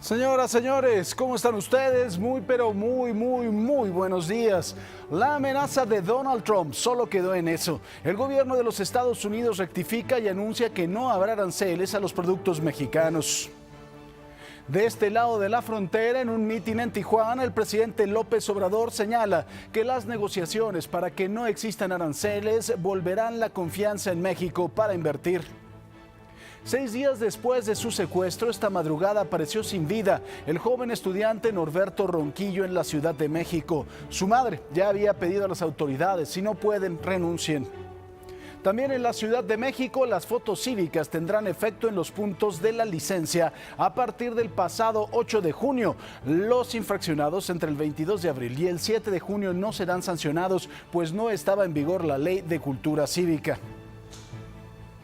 Señoras, señores, ¿cómo están ustedes? Muy buenos días. La amenaza de Donald Trump solo quedó en eso. El gobierno de los Estados Unidos rectifica y anuncia que no habrá aranceles a los productos mexicanos. De este lado de la frontera, en un mitin en Tijuana, el presidente López Obrador señala que las negociaciones para que no existan aranceles volverán la confianza en México para invertir. 6 días después de su secuestro, esta madrugada apareció sin vida el joven estudiante Norberto Ronquillo en la Ciudad de México. Su madre ya había pedido a las autoridades, si no pueden, renuncien. También en la Ciudad de México, las fotos cívicas tendrán efecto en los puntos de la licencia a partir del pasado 8 de junio. Los infraccionados entre el 22 de abril y el 7 de junio no serán sancionados, pues no estaba en vigor la Ley de Cultura Cívica.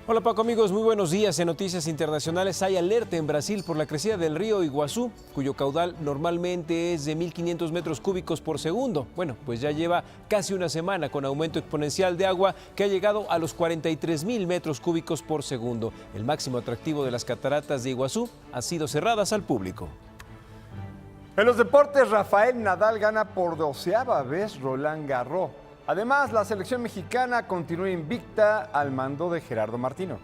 Hola Paco, amigos, muy buenos días. En Noticias Internacionales hay alerta en Brasil por la crecida del río Iguazú, cuyo caudal normalmente es de 1.500 metros cúbicos por segundo. Bueno, pues ya lleva casi una semana con aumento exponencial de agua que ha llegado a los 43.000 metros cúbicos por segundo. El máximo atractivo de las cataratas de Iguazú han sido cerradas al público. En los deportes, Rafael Nadal gana por 12ª vez Roland Garros. Además, la selección mexicana continúa invicta al mando de Gerardo Martino.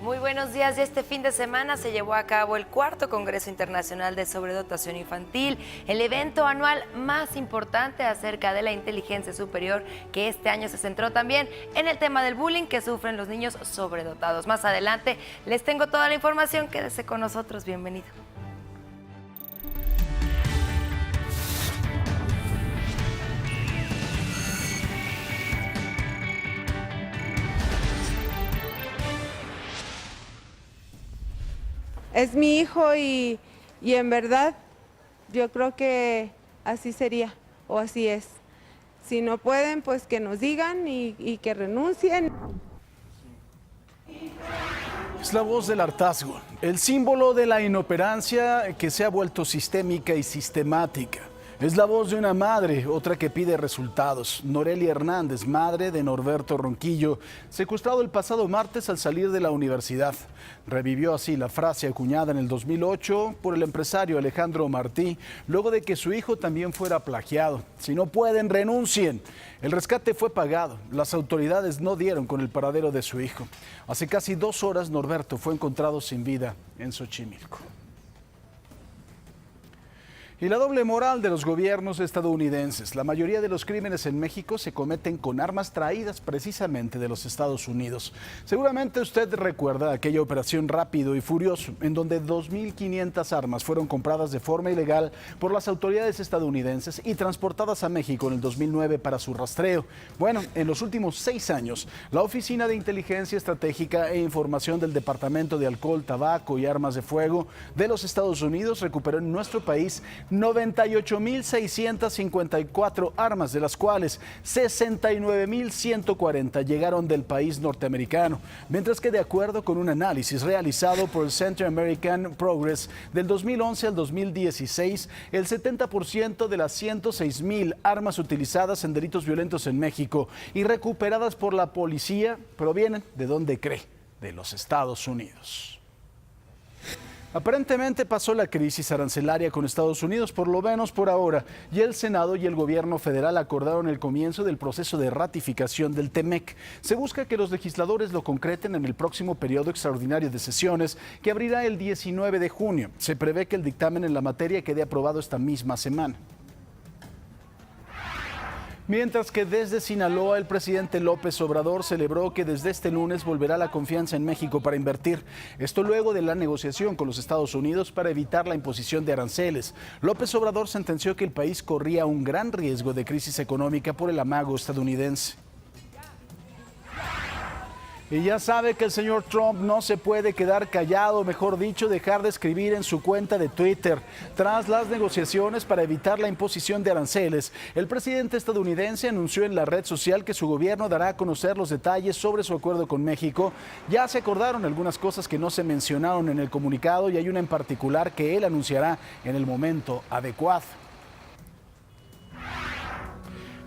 Muy buenos días. Este fin de semana se llevó a cabo el 4º Congreso Internacional de Sobredotación Infantil, el evento anual más importante acerca de la inteligencia superior, que este año se centró también en el tema del bullying que sufren los niños sobredotados. Más adelante les tengo toda la información. Quédese con nosotros. Bienvenido. Es mi hijo y en verdad yo creo que así sería o así es. Si no pueden, pues que nos digan y que renuncien. Es la voz del hartazgo, el símbolo de la inoperancia que se ha vuelto sistémica y sistemática. Es la voz de una madre, otra que pide resultados. Norelia Hernández, madre de Norberto Ronquillo, secuestrado el pasado martes al salir de la universidad. Revivió así la frase acuñada en el 2008 por el empresario Alejandro Martí, luego de que su hijo también fuera plagiado. Si no pueden, renuncien. El rescate fue pagado. Las autoridades no dieron con el paradero de su hijo. Hace casi 2 horas, Norberto fue encontrado sin vida en Xochimilco. Y la doble moral de los gobiernos estadounidenses. La mayoría de los crímenes en México se cometen con armas traídas precisamente de los Estados Unidos. Seguramente usted recuerda aquella operación Rápido y Furioso, en donde 2.500 armas fueron compradas de forma ilegal por las autoridades estadounidenses y transportadas a México en el 2009 para su rastreo. Bueno, en los últimos 6 años, la Oficina de Inteligencia Estratégica e Información del Departamento de Alcohol, Tabaco y Armas de Fuego de los Estados Unidos recuperó en nuestro país 98.654 armas, de las cuales 69.140 llegaron del país norteamericano, mientras que de acuerdo con un análisis realizado por el Center American Progress del 2011 al 2016, el 70% de las 106.000 armas utilizadas en delitos violentos en México y recuperadas por la policía provienen, ¿de dónde cree?, de los Estados Unidos. Aparentemente pasó la crisis arancelaria con Estados Unidos, por lo menos por ahora, y el Senado y el gobierno federal acordaron el comienzo del proceso de ratificación del TEMEC. Se busca que los legisladores lo concreten en el próximo periodo extraordinario de sesiones, que abrirá el 19 de junio. Se prevé que el dictamen en la materia quede aprobado esta misma semana. Mientras que desde Sinaloa, el presidente López Obrador celebró que desde este lunes volverá la confianza en México para invertir. Esto luego de la negociación con los Estados Unidos para evitar la imposición de aranceles. López Obrador sentenció que el país corría un gran riesgo de crisis económica por el amago estadounidense. Y ya sabe que el señor Trump no se puede quedar callado, mejor dicho, dejar de escribir en su cuenta de Twitter. Tras las negociaciones para evitar la imposición de aranceles, el presidente estadounidense anunció en la red social que su gobierno dará a conocer los detalles sobre su acuerdo con México. Ya se acordaron algunas cosas que no se mencionaron en el comunicado y hay una en particular que él anunciará en el momento adecuado.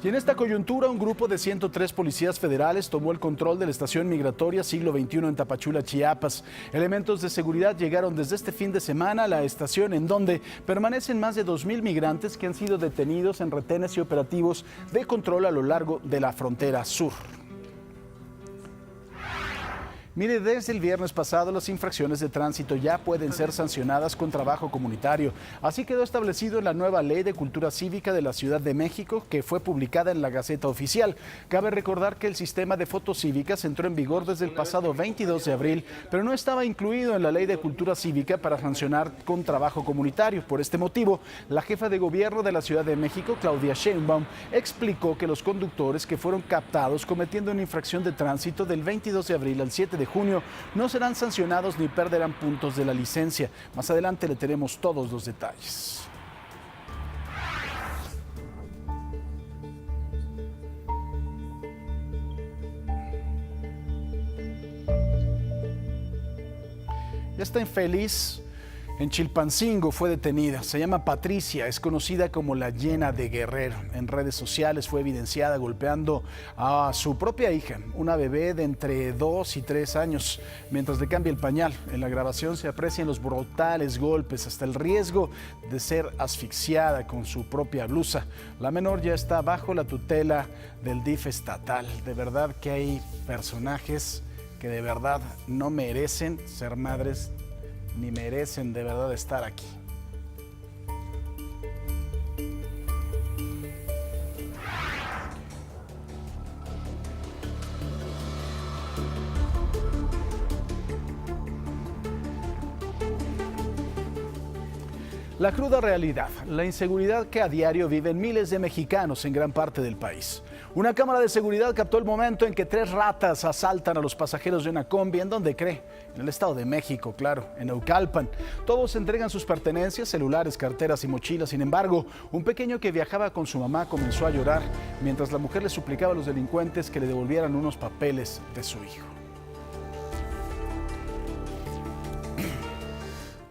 Y en esta coyuntura, un grupo de 103 policías federales tomó el control de la estación migratoria Siglo XXI en Tapachula, Chiapas. Elementos de seguridad llegaron desde este fin de semana a la estación, en donde permanecen más de 2,000 migrantes que han sido detenidos en retenes y operativos de control a lo largo de la frontera sur. Mire, desde el viernes pasado las infracciones de tránsito ya pueden ser sancionadas con trabajo comunitario. Así quedó establecido en la nueva Ley de Cultura Cívica de la Ciudad de México, que fue publicada en la Gaceta Oficial. Cabe recordar que el sistema de fotos cívicas entró en vigor desde el pasado 22 de abril, pero no estaba incluido en la Ley de Cultura Cívica para sancionar con trabajo comunitario. Por este motivo, la jefa de gobierno de la Ciudad de México, Claudia Sheinbaum, explicó que los conductores que fueron captados cometiendo una infracción de tránsito del 22 de abril al 7 de junio no serán sancionados ni perderán puntos de la licencia. Más adelante le tenemos todos los detalles. Ya está infeliz. En Chilpancingo fue detenida. Se llama Patricia, es conocida como la Llena de Guerrero. En redes sociales fue evidenciada golpeando a su propia hija, una bebé de entre 2 y 3 años, mientras le cambia el pañal. En la grabación se aprecian los brutales golpes, hasta el riesgo de ser asfixiada con su propia blusa. La menor ya está bajo la tutela del DIF estatal. De verdad que hay personajes que de verdad no merecen ser madres ni merecen de verdad estar aquí. La cruda realidad, la inseguridad que a diario viven miles de mexicanos en gran parte del país. Una cámara de seguridad captó el momento en que 3 ratas asaltan a los pasajeros de una combi. ¿En dónde cree? En el Estado de México, claro, en Naucalpan. Todos entregan sus pertenencias, celulares, carteras y mochilas. Sin embargo, un pequeño que viajaba con su mamá comenzó a llorar mientras la mujer le suplicaba a los delincuentes que le devolvieran unos papeles de su hijo.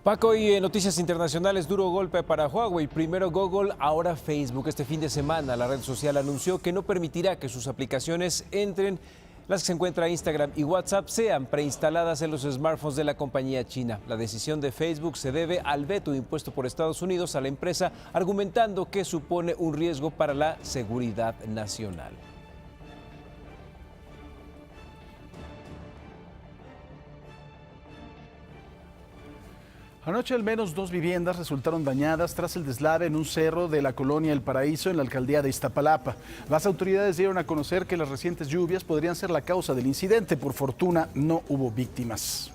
Paco, y en noticias internacionales, duro golpe para Huawei. Primero Google, ahora Facebook. Este fin de semana la red social anunció que no permitirá que sus aplicaciones las que se encuentran Instagram y WhatsApp, sean preinstaladas en los smartphones de la compañía china. La decisión de Facebook se debe al veto impuesto por Estados Unidos a la empresa, argumentando que supone un riesgo para la seguridad nacional. Anoche al menos 2 viviendas resultaron dañadas tras el deslave en un cerro de la colonia El Paraíso en la alcaldía de Iztapalapa. Las autoridades dieron a conocer que las recientes lluvias podrían ser la causa del incidente. Por fortuna no hubo víctimas.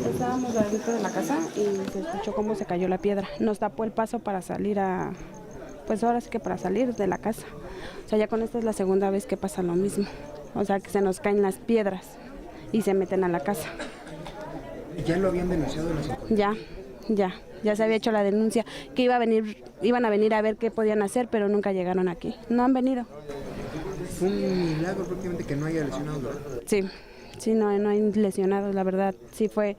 Estábamos adentro de la casa y se escuchó cómo se cayó la piedra. Nos tapó el paso para salir pues ahora sí que para salir de la casa. O sea, ya con esta es la segunda vez que pasa lo mismo. O sea, que se nos caen las piedras y se meten a la casa. ¿Ya lo habían denunciado las autoridades? Ya se había hecho la denuncia, que iban a venir a ver qué podían hacer, pero nunca llegaron aquí. No han venido. Fue un milagro prácticamente que no haya lesionados, ¿verdad? Sí, no hay lesionados, la verdad. Sí fue,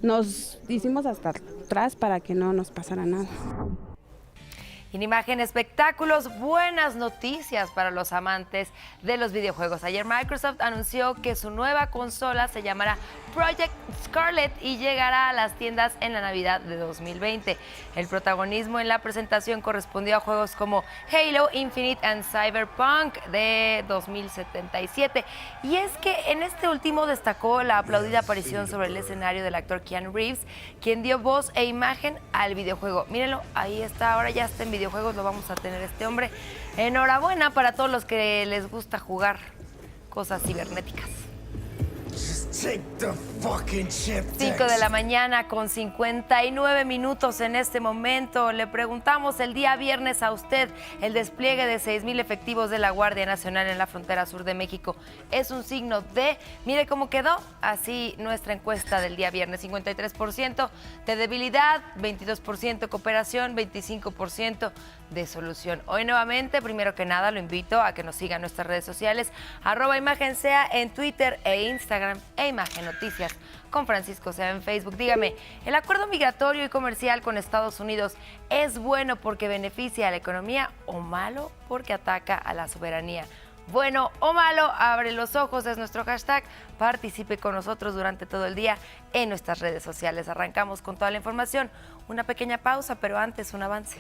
nos hicimos hasta atrás para que no nos pasara nada. En Imagen Espectáculos, buenas noticias para los amantes de los videojuegos. Ayer Microsoft anunció que su nueva consola se llamará Project Scarlet y llegará a las tiendas en la Navidad de 2020. El protagonismo en la presentación correspondió a juegos como Halo Infinite and Cyberpunk de 2077. Y es que en este último destacó la aplaudida aparición sobre el escenario del actor Keanu Reeves, quien dio voz e imagen al videojuego. Mírenlo, ahí está, ahora ya está en videojuegos, lo vamos a tener este hombre. Enhorabuena para todos los que les gusta jugar cosas cibernéticas. 5 de la mañana con 59 minutos en este momento. Le preguntamos el día viernes a usted, el despliegue de 6,000 efectivos de la Guardia Nacional en la frontera sur de México es un signo de, mire cómo quedó, así nuestra encuesta del día viernes: 53% de debilidad, 22% cooperación, 25% de solución. Hoy nuevamente, primero que nada, lo invito a que nos siga en nuestras redes sociales, @ImagenSea en Twitter e Instagram e e Imagen Noticias. Con Francisco Sea en Facebook. Dígame, ¿el acuerdo migratorio y comercial con Estados Unidos es bueno porque beneficia a la economía o malo porque ataca a la soberanía? Bueno o malo, abre los ojos, es nuestro hashtag. Participe con nosotros durante todo el día en nuestras redes sociales. Arrancamos con toda la información. Una pequeña pausa, pero antes un avance.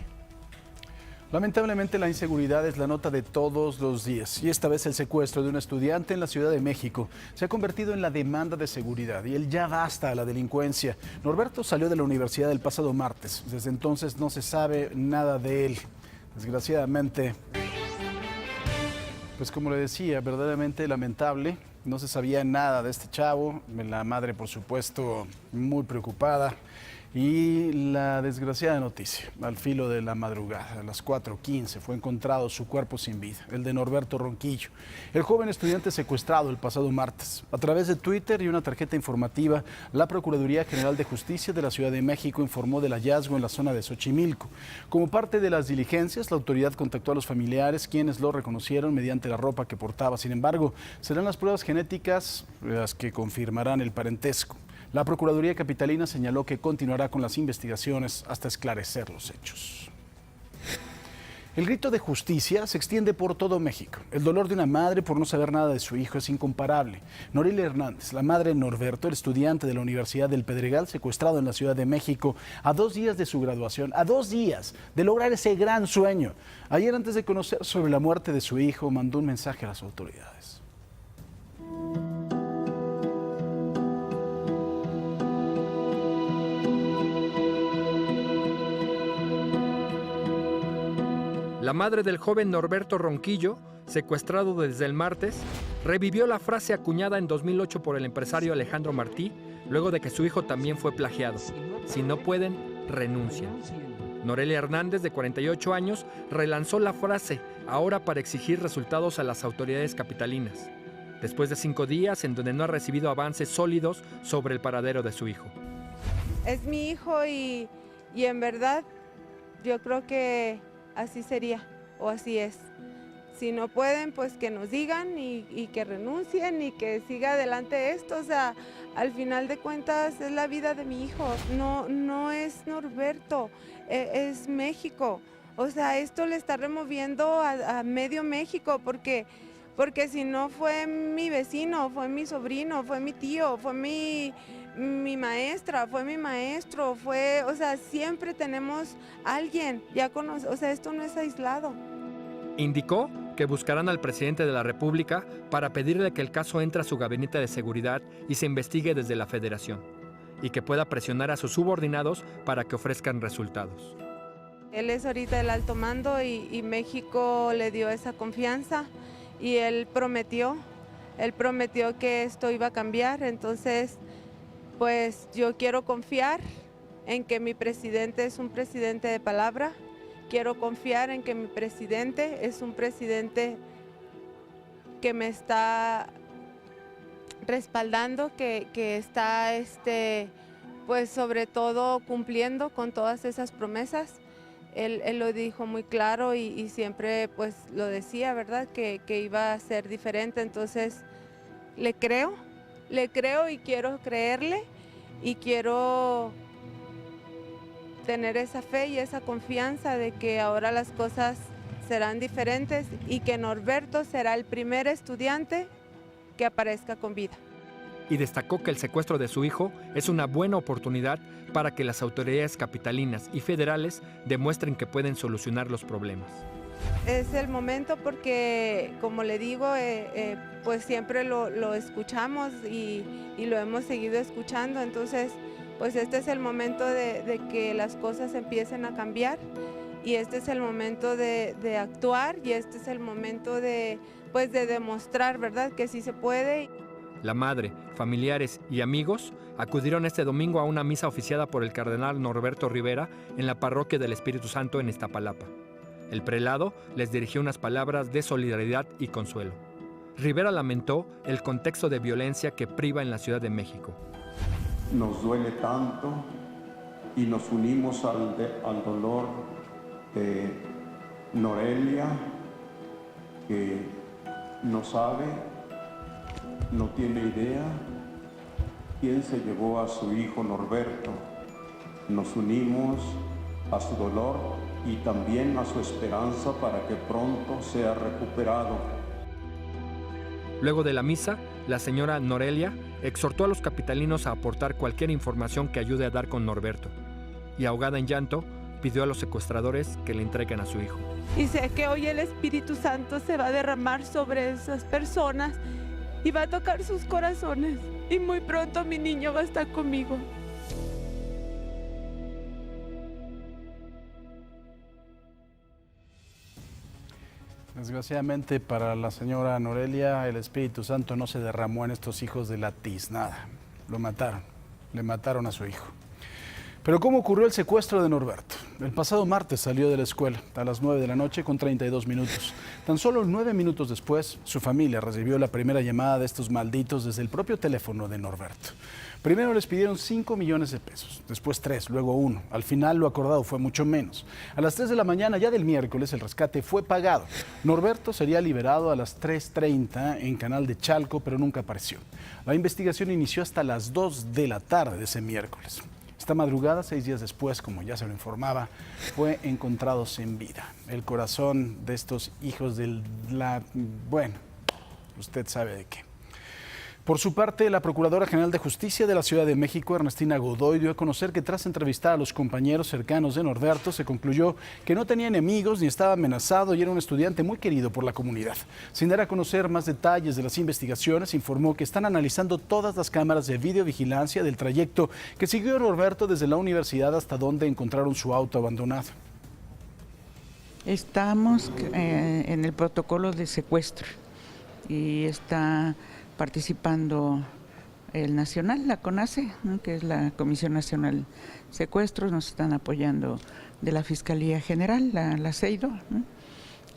Lamentablemente la inseguridad es la nota de todos los días y esta vez el secuestro de un estudiante en la Ciudad de México se ha convertido en la demanda de seguridad y el ya basta a la delincuencia. Norberto salió de la universidad el pasado martes, desde entonces no se sabe nada de él. Desgraciadamente, pues como le decía, verdaderamente lamentable, no se sabía nada de este chavo, la madre por supuesto muy preocupada. Y la desgraciada noticia, al filo de la madrugada, a las 4:15, fue encontrado su cuerpo sin vida, el de Norberto Ronquillo, el joven estudiante secuestrado el pasado martes. A través de Twitter y una tarjeta informativa, la Procuraduría General de Justicia de la Ciudad de México informó del hallazgo en la zona de Xochimilco. Como parte de las diligencias, la autoridad contactó a los familiares, quienes lo reconocieron mediante la ropa que portaba. Sin embargo, serán las pruebas genéticas las que confirmarán el parentesco. La Procuraduría Capitalina señaló que continuará con las investigaciones hasta esclarecer los hechos. El grito de justicia se extiende por todo México. El dolor de una madre por no saber nada de su hijo es incomparable. Norelia Hernández, la madre de Norberto, el estudiante de la Universidad del Pedregal, secuestrado en la Ciudad de México a 2 días de su graduación, a 2 días de lograr ese gran sueño. Ayer, antes de conocer sobre la muerte de su hijo, mandó un mensaje a las autoridades. La madre del joven Norberto Ronquillo, secuestrado desde el martes, revivió la frase acuñada en 2008 por el empresario Alejandro Martí, luego de que su hijo también fue plagiado. Si no pueden, renuncian. Norelia Hernández, de 48 años, relanzó la frase, ahora para exigir resultados a las autoridades capitalinas, después de 5 días en donde no ha recibido avances sólidos sobre el paradero de su hijo. Es mi hijo y en verdad yo creo que así sería o así es. Si no pueden, pues que nos digan y que renuncien y que siga adelante esto. O sea, al final de cuentas es la vida de mi hijo, no es Norberto, es México. O sea, esto le está removiendo a medio México porque si no fue mi vecino, fue mi sobrino, fue mi tío, fue mi maestra, fue mi maestro, o sea, siempre tenemos alguien, o sea, esto no es aislado. Indicó que buscarán al presidente de la República para pedirle que el caso entre a su gabinete de seguridad y se investigue desde la Federación, y que pueda presionar a sus subordinados para que ofrezcan resultados. Él es ahorita el alto mando y México le dio esa confianza y él prometió que esto iba a cambiar, entonces pues yo quiero confiar en que mi presidente es un presidente de palabra, quiero confiar en que mi presidente es un presidente que me está respaldando, que está pues sobre todo cumpliendo con todas esas promesas. Él lo dijo muy claro y siempre pues lo decía, ¿verdad? Que iba a ser diferente, entonces le creo y quiero creerle y quiero tener esa fe y esa confianza de que ahora las cosas serán diferentes y que Norberto será el primer estudiante que aparezca con vida. Y destacó que el secuestro de su hijo es una buena oportunidad para que las autoridades capitalinas y federales demuestren que pueden solucionar los problemas. Es el momento porque, como le digo, pues siempre lo escuchamos y lo hemos seguido escuchando, entonces pues este es el momento de que las cosas empiecen a cambiar y este es el momento de actuar y este es el momento de demostrar, ¿verdad?, que sí se puede. La madre, familiares y amigos acudieron este domingo a una misa oficiada por el cardenal Norberto Rivera en la parroquia del Espíritu Santo en Iztapalapa. El prelado les dirigió unas palabras de solidaridad y consuelo. Rivera lamentó el contexto de violencia que priva en la Ciudad de México. Nos duele tanto y nos unimos al dolor de Norelia, que no sabe, no tiene idea quien se llevó a su hijo Norberto. Nos unimos a su dolor y también a su esperanza para que pronto sea recuperado. Luego de la misa, la señora Norelia exhortó a los capitalinos a aportar cualquier información que ayude a dar con Norberto. Y ahogada en llanto, pidió a los secuestradores que le entreguen a su hijo. Y sé que hoy el Espíritu Santo se va a derramar sobre esas personas y va a tocar sus corazones. Y muy pronto mi niño va a estar conmigo. Desgraciadamente para la señora Norelia, el Espíritu Santo no se derramó en estos hijos de la tiznada. Lo mataron, le mataron a su hijo. Pero ¿cómo ocurrió el secuestro de Norberto? El pasado martes salió de la escuela a las 9 de la noche con 32 minutos. Tan solo 9 minutos después, su familia recibió la primera llamada de estos malditos desde el propio teléfono de Norberto. Primero les pidieron 5 millones de pesos, después 3, luego 1. Al final lo acordado fue mucho menos. A las 3 de la mañana ya del miércoles el rescate fue pagado. Norberto sería liberado a las 3:30 en Canal de Chalco, pero nunca apareció. La investigación inició hasta las 2 de la tarde de ese miércoles. Esta madrugada, 6 días después, como ya se lo informaba, fue encontrado sin vida. El corazón de estos hijos bueno, usted sabe de qué. Por su parte, la Procuradora General de Justicia de la Ciudad de México, Ernestina Godoy, dio a conocer que tras entrevistar a los compañeros cercanos de Norberto, se concluyó que no tenía enemigos ni estaba amenazado y era un estudiante muy querido por la comunidad. Sin dar a conocer más detalles de las investigaciones, informó que están analizando todas las cámaras de videovigilancia del trayecto que siguió Norberto desde la universidad hasta donde encontraron su auto abandonado. Estamos en el protocolo de secuestro y está participando el Nacional, la CONACE, ¿no?, que es la Comisión Nacional de Secuestros, nos están apoyando de la Fiscalía General, la CEIDO, ¿no?,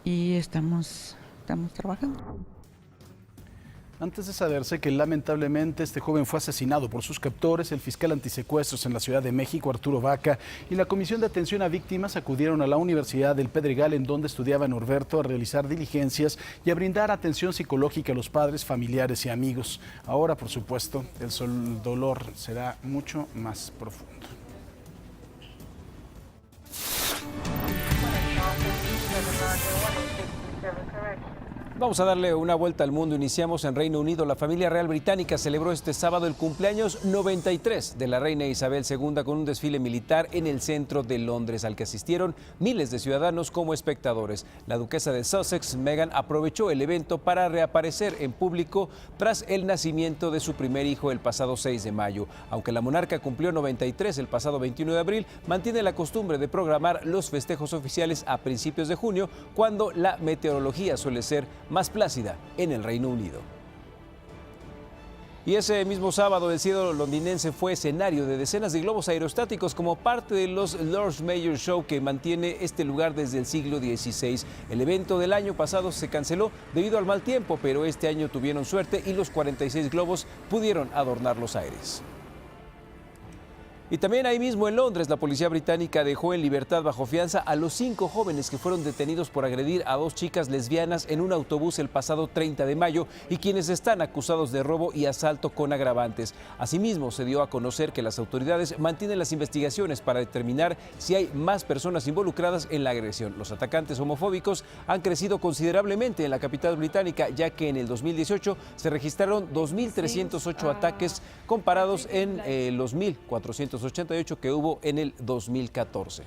y estamos trabajando. Antes de saberse que lamentablemente este joven fue asesinado por sus captores, el fiscal antisecuestros en la Ciudad de México, Arturo Vaca, y la Comisión de Atención a Víctimas acudieron a la Universidad del Pedregal, en donde estudiaba Norberto, a realizar diligencias y a brindar atención psicológica a los padres, familiares y amigos. Ahora, por supuesto, el dolor será mucho más profundo. Vamos a darle una vuelta al mundo. Iniciamos en Reino Unido. La familia real británica celebró este sábado el cumpleaños 93 de la reina Isabel II con un desfile militar en el centro de Londres, al que asistieron miles de ciudadanos como espectadores. La duquesa de Sussex, Meghan, aprovechó el evento para reaparecer en público tras el nacimiento de su primer hijo el pasado 6 de mayo. Aunque la monarca cumplió 93 el pasado 21 de abril, mantiene la costumbre de programar los festejos oficiales a principios de junio, cuando la meteorología suele ser más plácida en el Reino Unido. Y ese mismo sábado el cielo londinense fue escenario de decenas de globos aerostáticos como parte de los Lord's Mayor Show, que mantiene este lugar desde el siglo XVI. El evento del año pasado se canceló debido al mal tiempo, pero este año tuvieron suerte y los 46 globos pudieron adornar los aires. Y también ahí mismo en Londres, la policía británica dejó en libertad bajo fianza a los 5 jóvenes que fueron detenidos por agredir a 2 chicas lesbianas en un autobús el pasado 30 de mayo y quienes están acusados de robo y asalto con agravantes. Asimismo, se dio a conocer que las autoridades mantienen las investigaciones para determinar si hay más personas involucradas en la agresión. Los atacantes homofóbicos han crecido considerablemente en la capital británica, ya que en el 2018 se registraron 2.308 ataques comparados en los 1.488 que hubo en el 2014.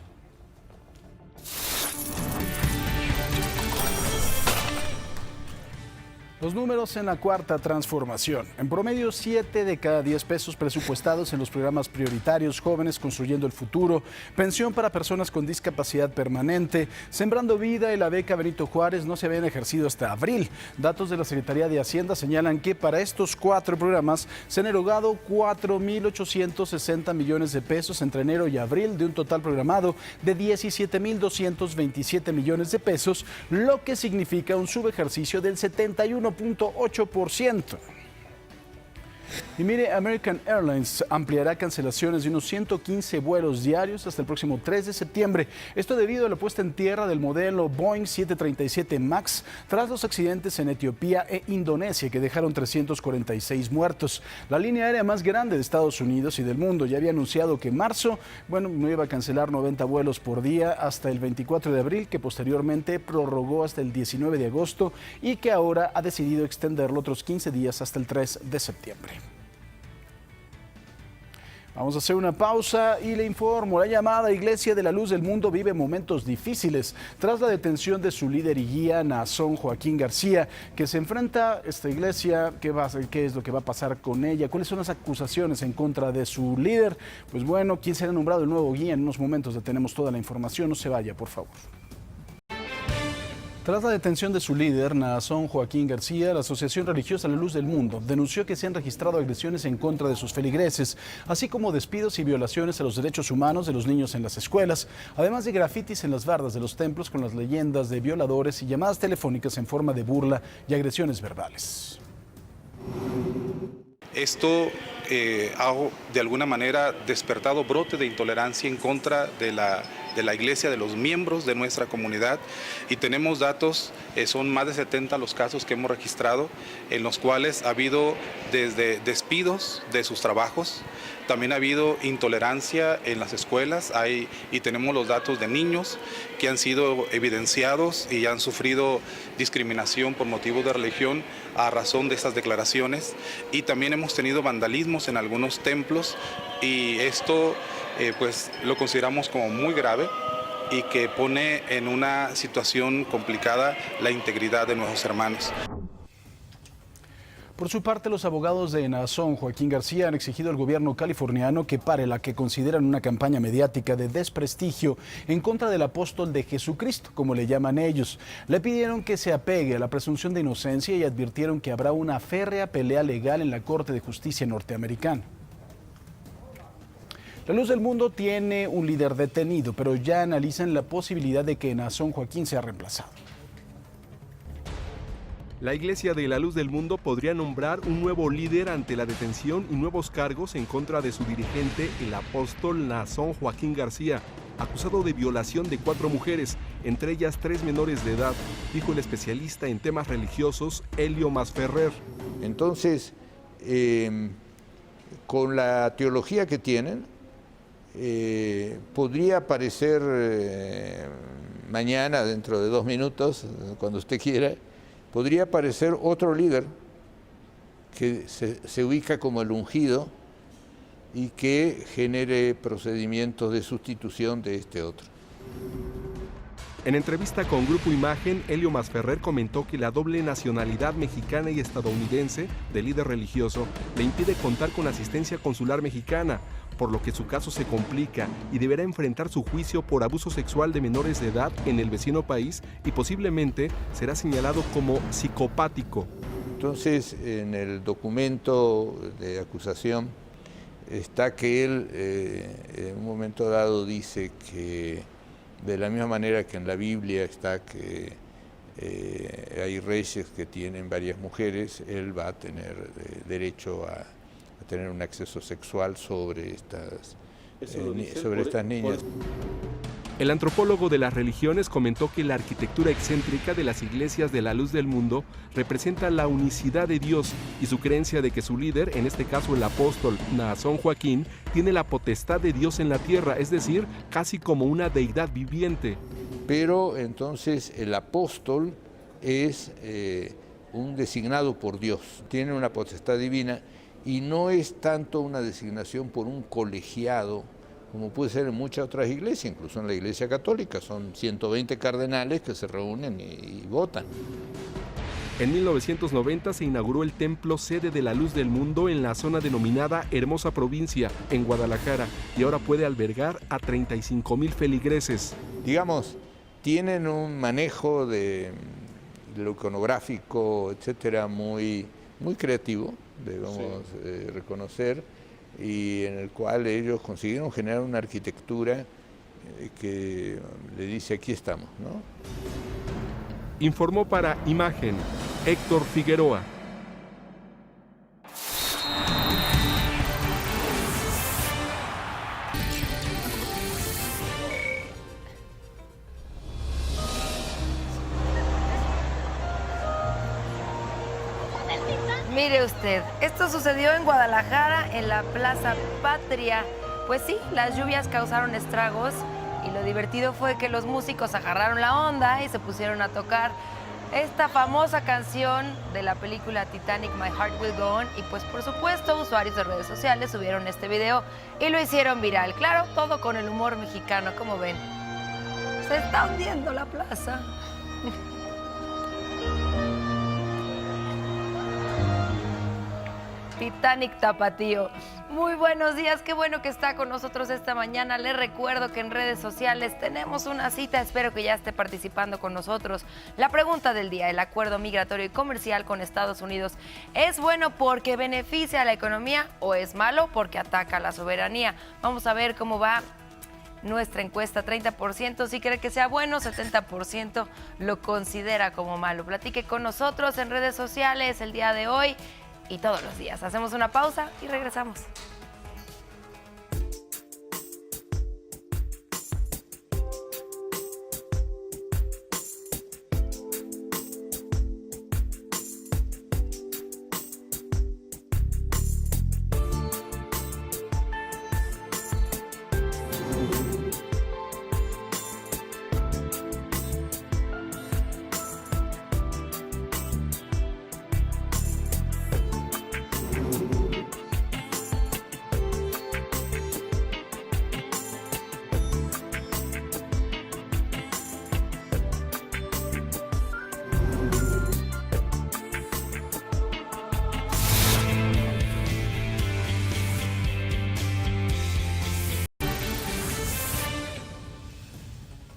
Los números en la cuarta transformación. En promedio, 7 de cada 10 pesos presupuestados en los programas prioritarios Jóvenes Construyendo el Futuro, Pensión para Personas con Discapacidad Permanente, Sembrando Vida y la beca Benito Juárez no se habían ejercido hasta abril. Datos de la Secretaría de Hacienda señalan que para estos 4 programas se han erogado 4.860 millones de pesos entre enero y abril, de un total programado de 17.227 millones de pesos, lo que significa un subejercicio del 71.8%. Y mire, American Airlines ampliará cancelaciones de unos 115 vuelos diarios hasta el próximo 3 de septiembre. Esto debido a la puesta en tierra del modelo Boeing 737 MAX tras los accidentes en Etiopía e Indonesia que dejaron 346 muertos. La línea aérea más grande de Estados Unidos y del mundo ya había anunciado que en marzo, no iba a cancelar 90 vuelos por día hasta el 24 de abril, que posteriormente prorrogó hasta el 19 de agosto y que ahora ha decidido extenderlo otros 15 días hasta el 3 de septiembre. Vamos a hacer una pausa y le informo. La llamada Iglesia de la Luz del Mundo vive momentos difíciles tras la detención de su líder y guía, Naasón Joaquín García, que se enfrenta a esta iglesia. ¿Qué es lo que va a pasar con ella? ¿Cuáles son las acusaciones en contra de su líder? Pues bueno, ¿quién será nombrado el nuevo guía? En unos momentos le tenemos toda la información. No se vaya, por favor. Tras la detención de su líder, Naasón Joaquín García, la Asociación Religiosa La Luz del Mundo denunció que se han registrado agresiones en contra de sus feligreses, así como despidos y violaciones a los derechos humanos de los niños en las escuelas, además de grafitis en las bardas de los templos con las leyendas de violadores y llamadas telefónicas en forma de burla y agresiones verbales. Esto ha de alguna manera despertado brote de intolerancia en contra de la iglesia, de los miembros de nuestra comunidad, y tenemos datos, son más de 70 los casos que hemos registrado, en los cuales ha habido desde despidos de sus trabajos, también ha habido intolerancia en las escuelas, y tenemos los datos de niños que han sido evidenciados y han sufrido discriminación por motivos de religión a razón de estas declaraciones, y también hemos tenido vandalismos en algunos templos, y esto pues lo consideramos como muy grave y que pone en una situación complicada la integridad de nuestros hermanos. Por su parte, los abogados de Naasón Joaquín García han exigido al gobierno californiano que pare la que consideran una campaña mediática de desprestigio en contra del apóstol de Jesucristo, como le llaman ellos. Le pidieron que se apegue a la presunción de inocencia y advirtieron que habrá una férrea pelea legal en la Corte de Justicia norteamericana. La Luz del Mundo tiene un líder detenido, pero ya analizan la posibilidad de que Naasón Joaquín sea reemplazado. La Iglesia de la Luz del Mundo podría nombrar un nuevo líder ante la detención y nuevos cargos en contra de su dirigente, el apóstol Naasón Joaquín García, acusado de violación de 4 mujeres, entre ellas 3 menores de edad, dijo el especialista en temas religiosos Helio Masferrer. Entonces, con la teología que tienen, podría aparecer mañana, dentro de 2 minutos, cuando usted quiera, podría aparecer otro líder que se ubica como el ungido y que genere procedimientos de sustitución de este otro. En entrevista con Grupo Imagen, Helio Masferrer comentó que la doble nacionalidad mexicana y estadounidense del líder religioso le impide contar con asistencia consular mexicana, por lo que su caso se complica y deberá enfrentar su juicio por abuso sexual de menores de edad en el vecino país y posiblemente será señalado como psicopático. Entonces, en el documento de acusación está que él en un momento dado dice que de la misma manera que en la Biblia está que hay reyes que tienen varias mujeres, él va a tener derecho a tener un acceso sexual sobre estas niñas. El antropólogo de las religiones comentó que la arquitectura excéntrica de las iglesias de la Luz del Mundo representa la unicidad de Dios y su creencia de que su líder, en este caso el apóstol Naasón Joaquín, tiene la potestad de Dios en la tierra, es decir, casi como una deidad viviente. Pero entonces el apóstol es un designado por Dios, tiene una potestad divina y no es tanto una designación por un colegiado, como puede ser en muchas otras iglesias, incluso en la Iglesia Católica, son 120 cardenales que se reúnen y votan. En 1990 se inauguró el templo sede de la Luz del Mundo en la zona denominada Hermosa Provincia, en Guadalajara, y ahora puede albergar a 35,000 feligreses. Digamos, tienen un manejo de lo iconográfico, etcétera, muy creativo, debemos reconocer, y en el cual ellos consiguieron generar una arquitectura que le dice aquí estamos, ¿no? Informó para Imagen Héctor Figueroa. Mire usted, esto sucedió en Guadalajara, en la Plaza Patria. Pues sí, las lluvias causaron estragos y lo divertido fue que los músicos agarraron la onda y se pusieron a tocar esta famosa canción de la película Titanic, My Heart Will Go On, y pues por supuesto usuarios de redes sociales subieron este video y lo hicieron viral. Claro, todo con el humor mexicano, como ven. Se está hundiendo la plaza. Titanic Tapatío. Muy buenos días, qué bueno que está con nosotros esta mañana. Les recuerdo que en redes sociales tenemos una cita, espero que ya esté participando con nosotros. La pregunta del día: ¿el acuerdo migratorio y comercial con Estados Unidos es bueno porque beneficia a la economía o es malo porque ataca a la soberanía? Vamos a ver cómo va nuestra encuesta. 30% sí cree que sea bueno, 70% lo considera como malo. Platique con nosotros en redes sociales el día de hoy y todos los días. Hacemos una pausa y regresamos.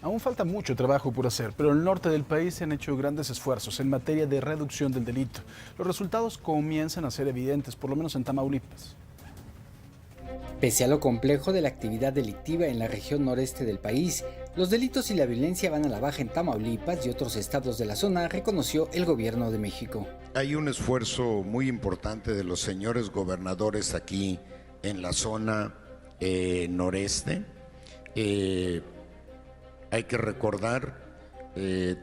Aún falta mucho trabajo por hacer, pero en el norte del país se han hecho grandes esfuerzos en materia de reducción del delito. Los resultados comienzan a ser evidentes, por lo menos en Tamaulipas. Pese a lo complejo de la actividad delictiva en la región noreste del país, los delitos y la violencia van a la baja en Tamaulipas y otros estados de la zona, reconoció el gobierno de México. Hay un esfuerzo muy importante de los señores gobernadores aquí en la zona noreste. Hay que recordar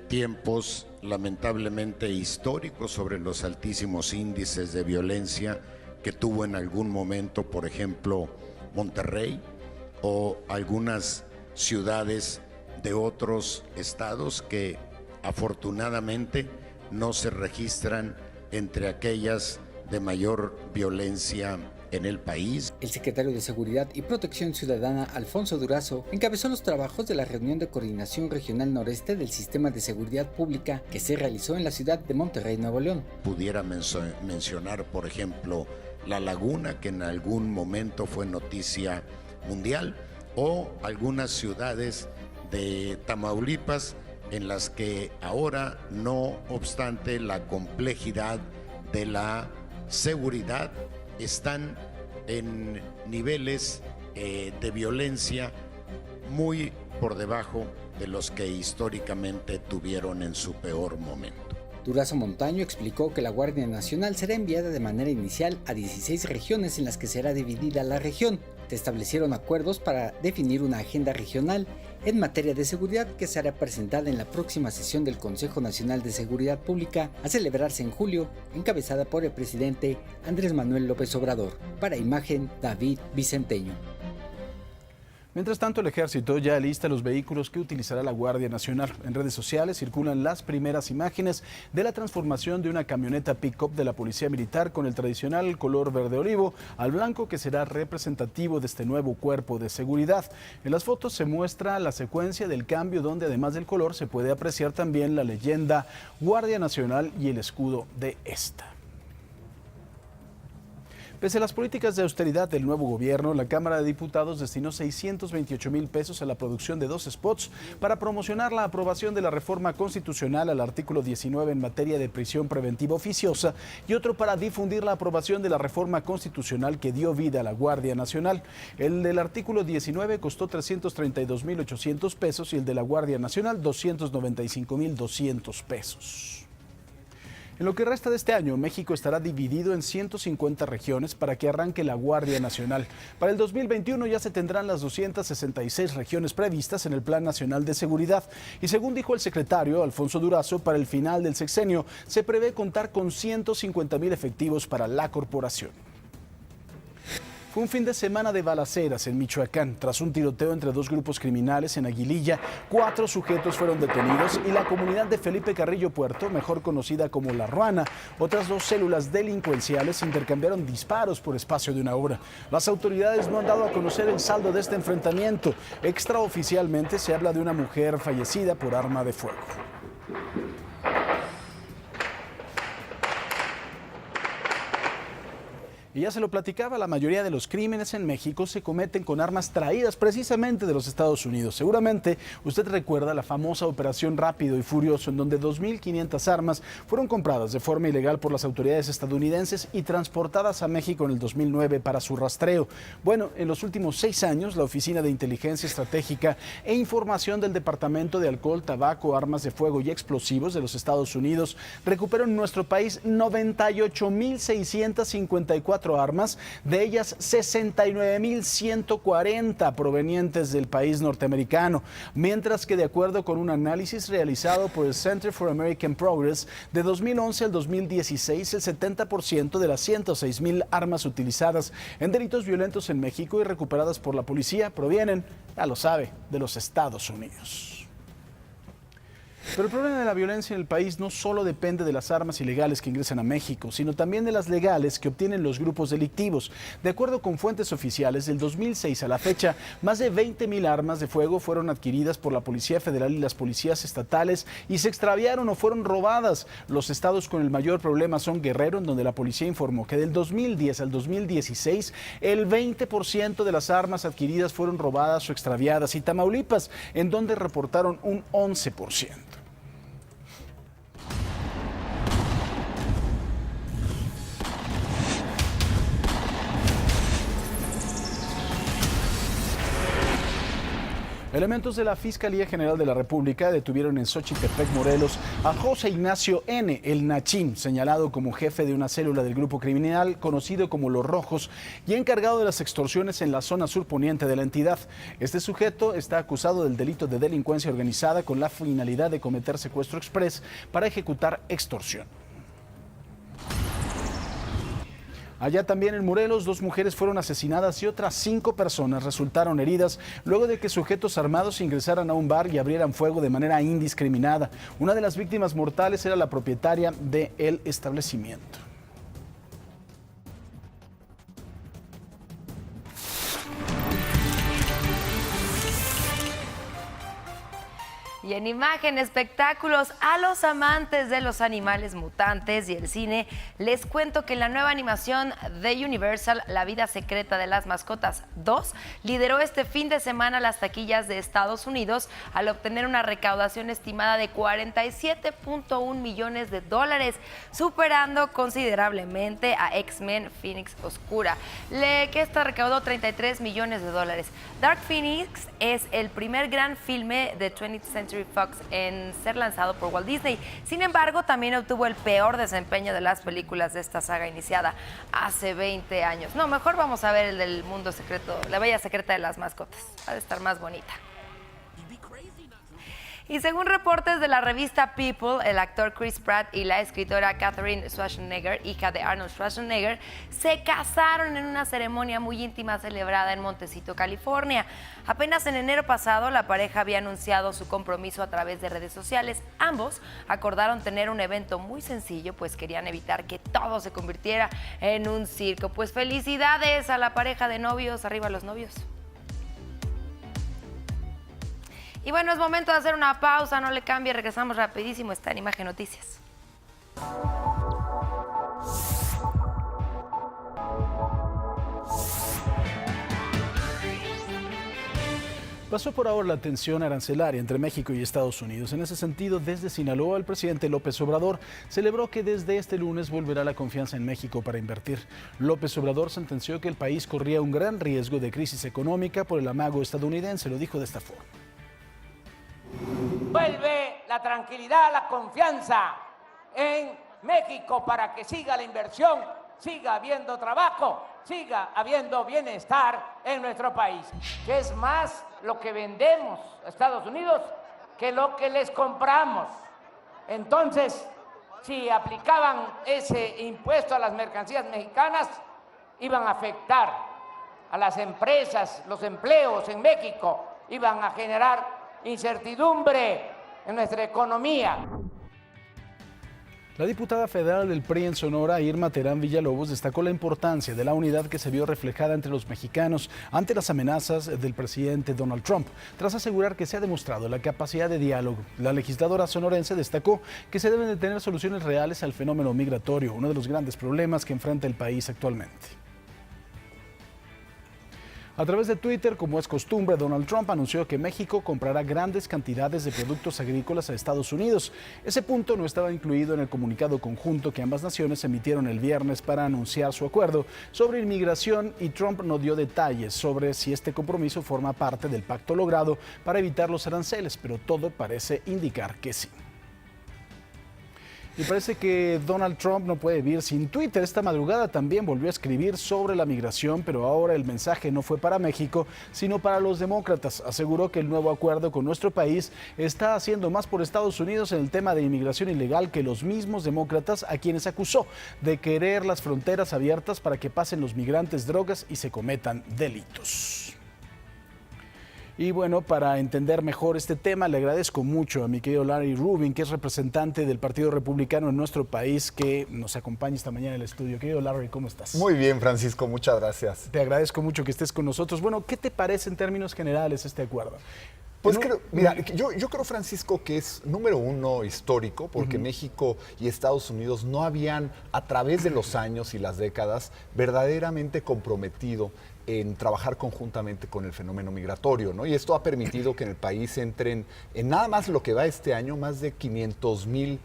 tiempos lamentablemente históricos sobre los altísimos índices de violencia que tuvo en algún momento, por ejemplo, Monterrey o algunas ciudades de otros estados que afortunadamente no se registran entre aquellas de mayor violencia en el país. El secretario de Seguridad y Protección Ciudadana, Alfonso Durazo, encabezó los trabajos de la reunión de coordinación regional noreste del Sistema de Seguridad Pública que se realizó en la ciudad de Monterrey, Nuevo León. Pudiera mencionar, por ejemplo, La Laguna, que en algún momento fue noticia mundial, o algunas ciudades de Tamaulipas en las que ahora, no obstante la complejidad de la seguridad, están en niveles de violencia muy por debajo de los que históricamente tuvieron en su peor momento. Durazo Montaño explicó que la Guardia Nacional será enviada de manera inicial a 16 regiones en las que será dividida la región. Se establecieron acuerdos para definir una agenda regional en materia de seguridad que será presentada en la próxima sesión del Consejo Nacional de Seguridad Pública a celebrarse en julio, encabezada por el presidente Andrés Manuel López Obrador. Para Imagen, David Vicenteño. Mientras tanto, el ejército ya alista los vehículos que utilizará la Guardia Nacional. En redes sociales circulan las primeras imágenes de la transformación de una camioneta pick-up de la Policía Militar con el tradicional color verde olivo al blanco, que será representativo de este nuevo cuerpo de seguridad. En las fotos se muestra la secuencia del cambio, donde además del color se puede apreciar también la leyenda Guardia Nacional y el escudo de esta. Pese a las políticas de austeridad del nuevo gobierno, la Cámara de Diputados destinó 628,000 pesos a la producción de 2 spots para promocionar la aprobación de la reforma constitucional al artículo 19 en materia de prisión preventiva oficiosa y otro para difundir la aprobación de la reforma constitucional que dio vida a la Guardia Nacional. El del artículo 19 costó 332,800 pesos y el de la Guardia Nacional 295,200 pesos. En lo que resta de este año, México estará dividido en 150 regiones para que arranque la Guardia Nacional. Para el 2021 ya se tendrán las 266 regiones previstas en el Plan Nacional de Seguridad. Y según dijo el secretario Alfonso Durazo, para el final del sexenio se prevé contar con 150,000 efectivos para la corporación. Fue un fin de semana de balaceras en Michoacán. Tras un tiroteo entre dos grupos criminales en Aguililla, 4 sujetos fueron detenidos y la comunidad de Felipe Carrillo Puerto, mejor conocida como La Ruana, otras 2 células delincuenciales intercambiaron disparos por espacio de una hora. Las autoridades no han dado a conocer el saldo de este enfrentamiento. Extraoficialmente se habla de una mujer fallecida por arma de fuego. Y ya se lo platicaba, la mayoría de los crímenes en México se cometen con armas traídas precisamente de los Estados Unidos. Seguramente usted recuerda la famosa Operación Rápido y Furioso, en donde 2.500 armas fueron compradas de forma ilegal por las autoridades estadounidenses y transportadas a México en el 2009 para su rastreo. Bueno, en los últimos 6 años, la Oficina de Inteligencia Estratégica e Información del Departamento de Alcohol, Tabaco, Armas de Fuego y Explosivos de los Estados Unidos recuperó en nuestro país 98.654 armas, de ellas 69.140 provenientes del país norteamericano, mientras que de acuerdo con un análisis realizado por el Center for American Progress, de 2011 al 2016, el 70% de las 106,000 armas utilizadas en delitos violentos en México y recuperadas por la policía provienen, ya lo sabe, de los Estados Unidos. Pero el problema de la violencia en el país no solo depende de las armas ilegales que ingresan a México, sino también de las legales que obtienen los grupos delictivos. De acuerdo con fuentes oficiales, del 2006 a la fecha, más de 20,000 armas de fuego fueron adquiridas por la Policía Federal y las policías estatales y se extraviaron o fueron robadas. Los estados con el mayor problema son Guerrero, en donde la policía informó que del 2010 al 2016, el 20% de las armas adquiridas fueron robadas o extraviadas, y Tamaulipas, en donde reportaron un 11%. Elementos de la Fiscalía General de la República detuvieron en Xochitepec, Morelos, a José Ignacio N., el Nachín, señalado como jefe de una célula del grupo criminal conocido como Los Rojos y encargado de las extorsiones en la zona surponiente de la entidad. Este sujeto está acusado del delito de delincuencia organizada con la finalidad de cometer secuestro exprés para ejecutar extorsión. Allá también en Morelos, 2 mujeres fueron asesinadas y otras 5 personas resultaron heridas luego de que sujetos armados ingresaran a un bar y abrieran fuego de manera indiscriminada. Una de las víctimas mortales era la propietaria del establecimiento. Y en Imagen Espectáculos, a los amantes de los animales mutantes y el cine, les cuento que en la nueva animación de Universal, La vida secreta de las mascotas 2, lideró este fin de semana las taquillas de Estados Unidos al obtener una recaudación estimada de $47.1 millones, superando considerablemente a X-Men Phoenix Oscura, que esta recaudó $33 millones. Dark Phoenix es el primer gran filme de 20th Century Fox en ser lanzado por Walt Disney. Sin embargo, también obtuvo el peor desempeño de las películas de esta saga iniciada hace 20 años. No, mejor vamos a ver el del mundo secreto, La bella secreta de las mascotas. Va a estar más bonita. Y según reportes de la revista People, el actor Chris Pratt y la escritora Catherine Schwarzenegger, hija de Arnold Schwarzenegger, se casaron en una ceremonia muy íntima celebrada en Montecito, California. Apenas en enero pasado, la pareja había anunciado su compromiso a través de redes sociales. Ambos acordaron tener un evento muy sencillo, pues querían evitar que todo se convirtiera en un circo. Pues felicidades a la pareja de novios, arriba los novios. Y bueno, es momento de hacer una pausa, no le cambie, regresamos rapidísimo, está en Imagen Noticias. Pasó por ahora la tensión arancelaria entre México y Estados Unidos. En ese sentido, desde Sinaloa, el presidente López Obrador celebró que desde este lunes volverá la confianza en México para invertir. López Obrador sentenció que el país corría un gran riesgo de crisis económica por el amago estadounidense. Lo dijo de esta forma. Vuelve la tranquilidad, la confianza en México para que siga la inversión, siga habiendo trabajo, siga habiendo bienestar en nuestro país, que es más lo que vendemos a Estados Unidos que lo que les compramos. Entonces, si aplicaban ese impuesto a las mercancías mexicanas, iban a afectar a las empresas, los empleos en México, iban a generar incertidumbre en nuestra economía. La diputada federal del PRI en Sonora, Irma Terán Villalobos, destacó la importancia de la unidad que se vio reflejada entre los mexicanos ante las amenazas del presidente Donald Trump, tras asegurar que se ha demostrado la capacidad de diálogo. La legisladora sonorense destacó que se deben de tener soluciones reales al fenómeno migratorio, uno de los grandes problemas que enfrenta el país actualmente. A través de Twitter, como es costumbre, Donald Trump anunció que México comprará grandes cantidades de productos agrícolas a Estados Unidos. Ese punto no estaba incluido en el comunicado conjunto que ambas naciones emitieron el viernes para anunciar su acuerdo sobre inmigración, y Trump no dio detalles sobre si este compromiso forma parte del pacto logrado para evitar los aranceles, pero todo parece indicar que sí. Y parece que Donald Trump no puede vivir sin Twitter. Esta madrugada también volvió a escribir sobre la migración, pero ahora el mensaje no fue para México, sino para los demócratas. Aseguró que el nuevo acuerdo con nuestro país está haciendo más por Estados Unidos en el tema de inmigración ilegal que los mismos demócratas, a quienes acusó de querer las fronteras abiertas para que pasen los migrantes drogas y se cometan delitos. Y bueno, para entender mejor este tema, le agradezco mucho a mi querido Larry Rubin, que es representante del Partido Republicano en nuestro país, que nos acompaña esta mañana en el estudio. Querido Larry, ¿cómo estás? Muy bien, Francisco, muchas gracias. Te agradezco mucho que estés con nosotros. Bueno, ¿qué te parece en términos generales este acuerdo? Pues mira, yo creo, Francisco, que es número uno histórico, porque México y Estados Unidos no habían, a través de los años y las décadas, verdaderamente comprometido en trabajar conjuntamente con el fenómeno migratorio, ¿no? Y esto ha permitido que en el país entren, en nada más lo que va este año, más de 500,000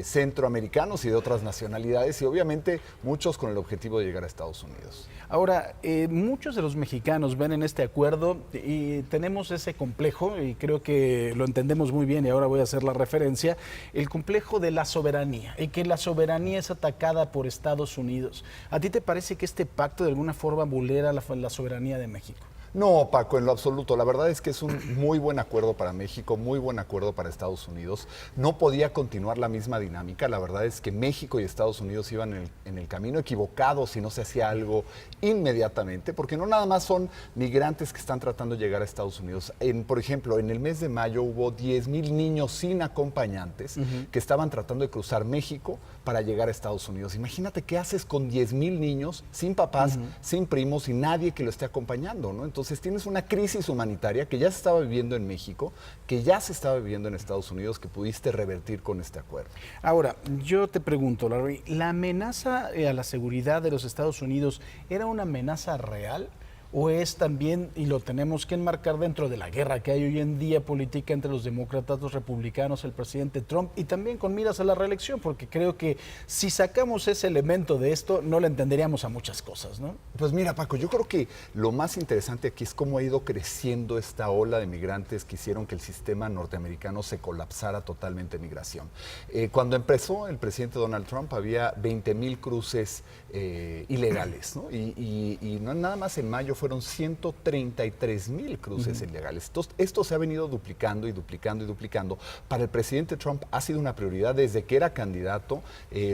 centroamericanos y de otras nacionalidades, y obviamente muchos con el objetivo de llegar a Estados Unidos. Ahora, muchos de los mexicanos ven en este acuerdo, y tenemos ese complejo, y creo que lo entendemos muy bien, y ahora voy a hacer la referencia, el complejo de la soberanía, y que la soberanía es atacada por Estados Unidos. ¿A ti te parece que este pacto de alguna forma vulnera la soberanía de México? No, Paco, en lo absoluto. La verdad es que es un muy buen acuerdo para México, muy buen acuerdo para Estados Unidos. No podía continuar la misma dinámica. La verdad es que México y Estados Unidos iban en el camino equivocado si no se hacía algo inmediatamente, porque no nada más son migrantes que están tratando de llegar a Estados Unidos. Por ejemplo, en el mes de mayo hubo 10,000 niños sin acompañantes que estaban tratando de cruzar México para llegar a Estados Unidos. Imagínate qué haces con 10,000 niños sin papás, sin primos y nadie que lo esté acompañando, ¿no? Entonces tienes una crisis humanitaria que ya se estaba viviendo en México, que ya se estaba viviendo en Estados Unidos, que pudiste revertir con este acuerdo. Ahora, yo te pregunto, Larry, ¿la amenaza a la seguridad de los Estados Unidos era una amenaza real? ¿O es también, y lo tenemos que enmarcar dentro de la guerra que hay hoy en día política entre los demócratas, los republicanos, el presidente Trump, y también con miras a la reelección? Porque creo que si sacamos ese elemento de esto, no le entenderíamos a muchas cosas, ¿no? Pues mira, Paco, yo creo que lo más interesante aquí es cómo ha ido creciendo esta ola de migrantes que hicieron que el sistema norteamericano se colapsara totalmente en migración. Cuando empezó el presidente Donald Trump había 20,000 cruces ilegales, ¿no? Y no nada más en mayo fueron 133,000 cruces ilegales. Entonces, esto se ha venido duplicando y duplicando y duplicando. Para el presidente Trump ha sido una prioridad desde que era candidato.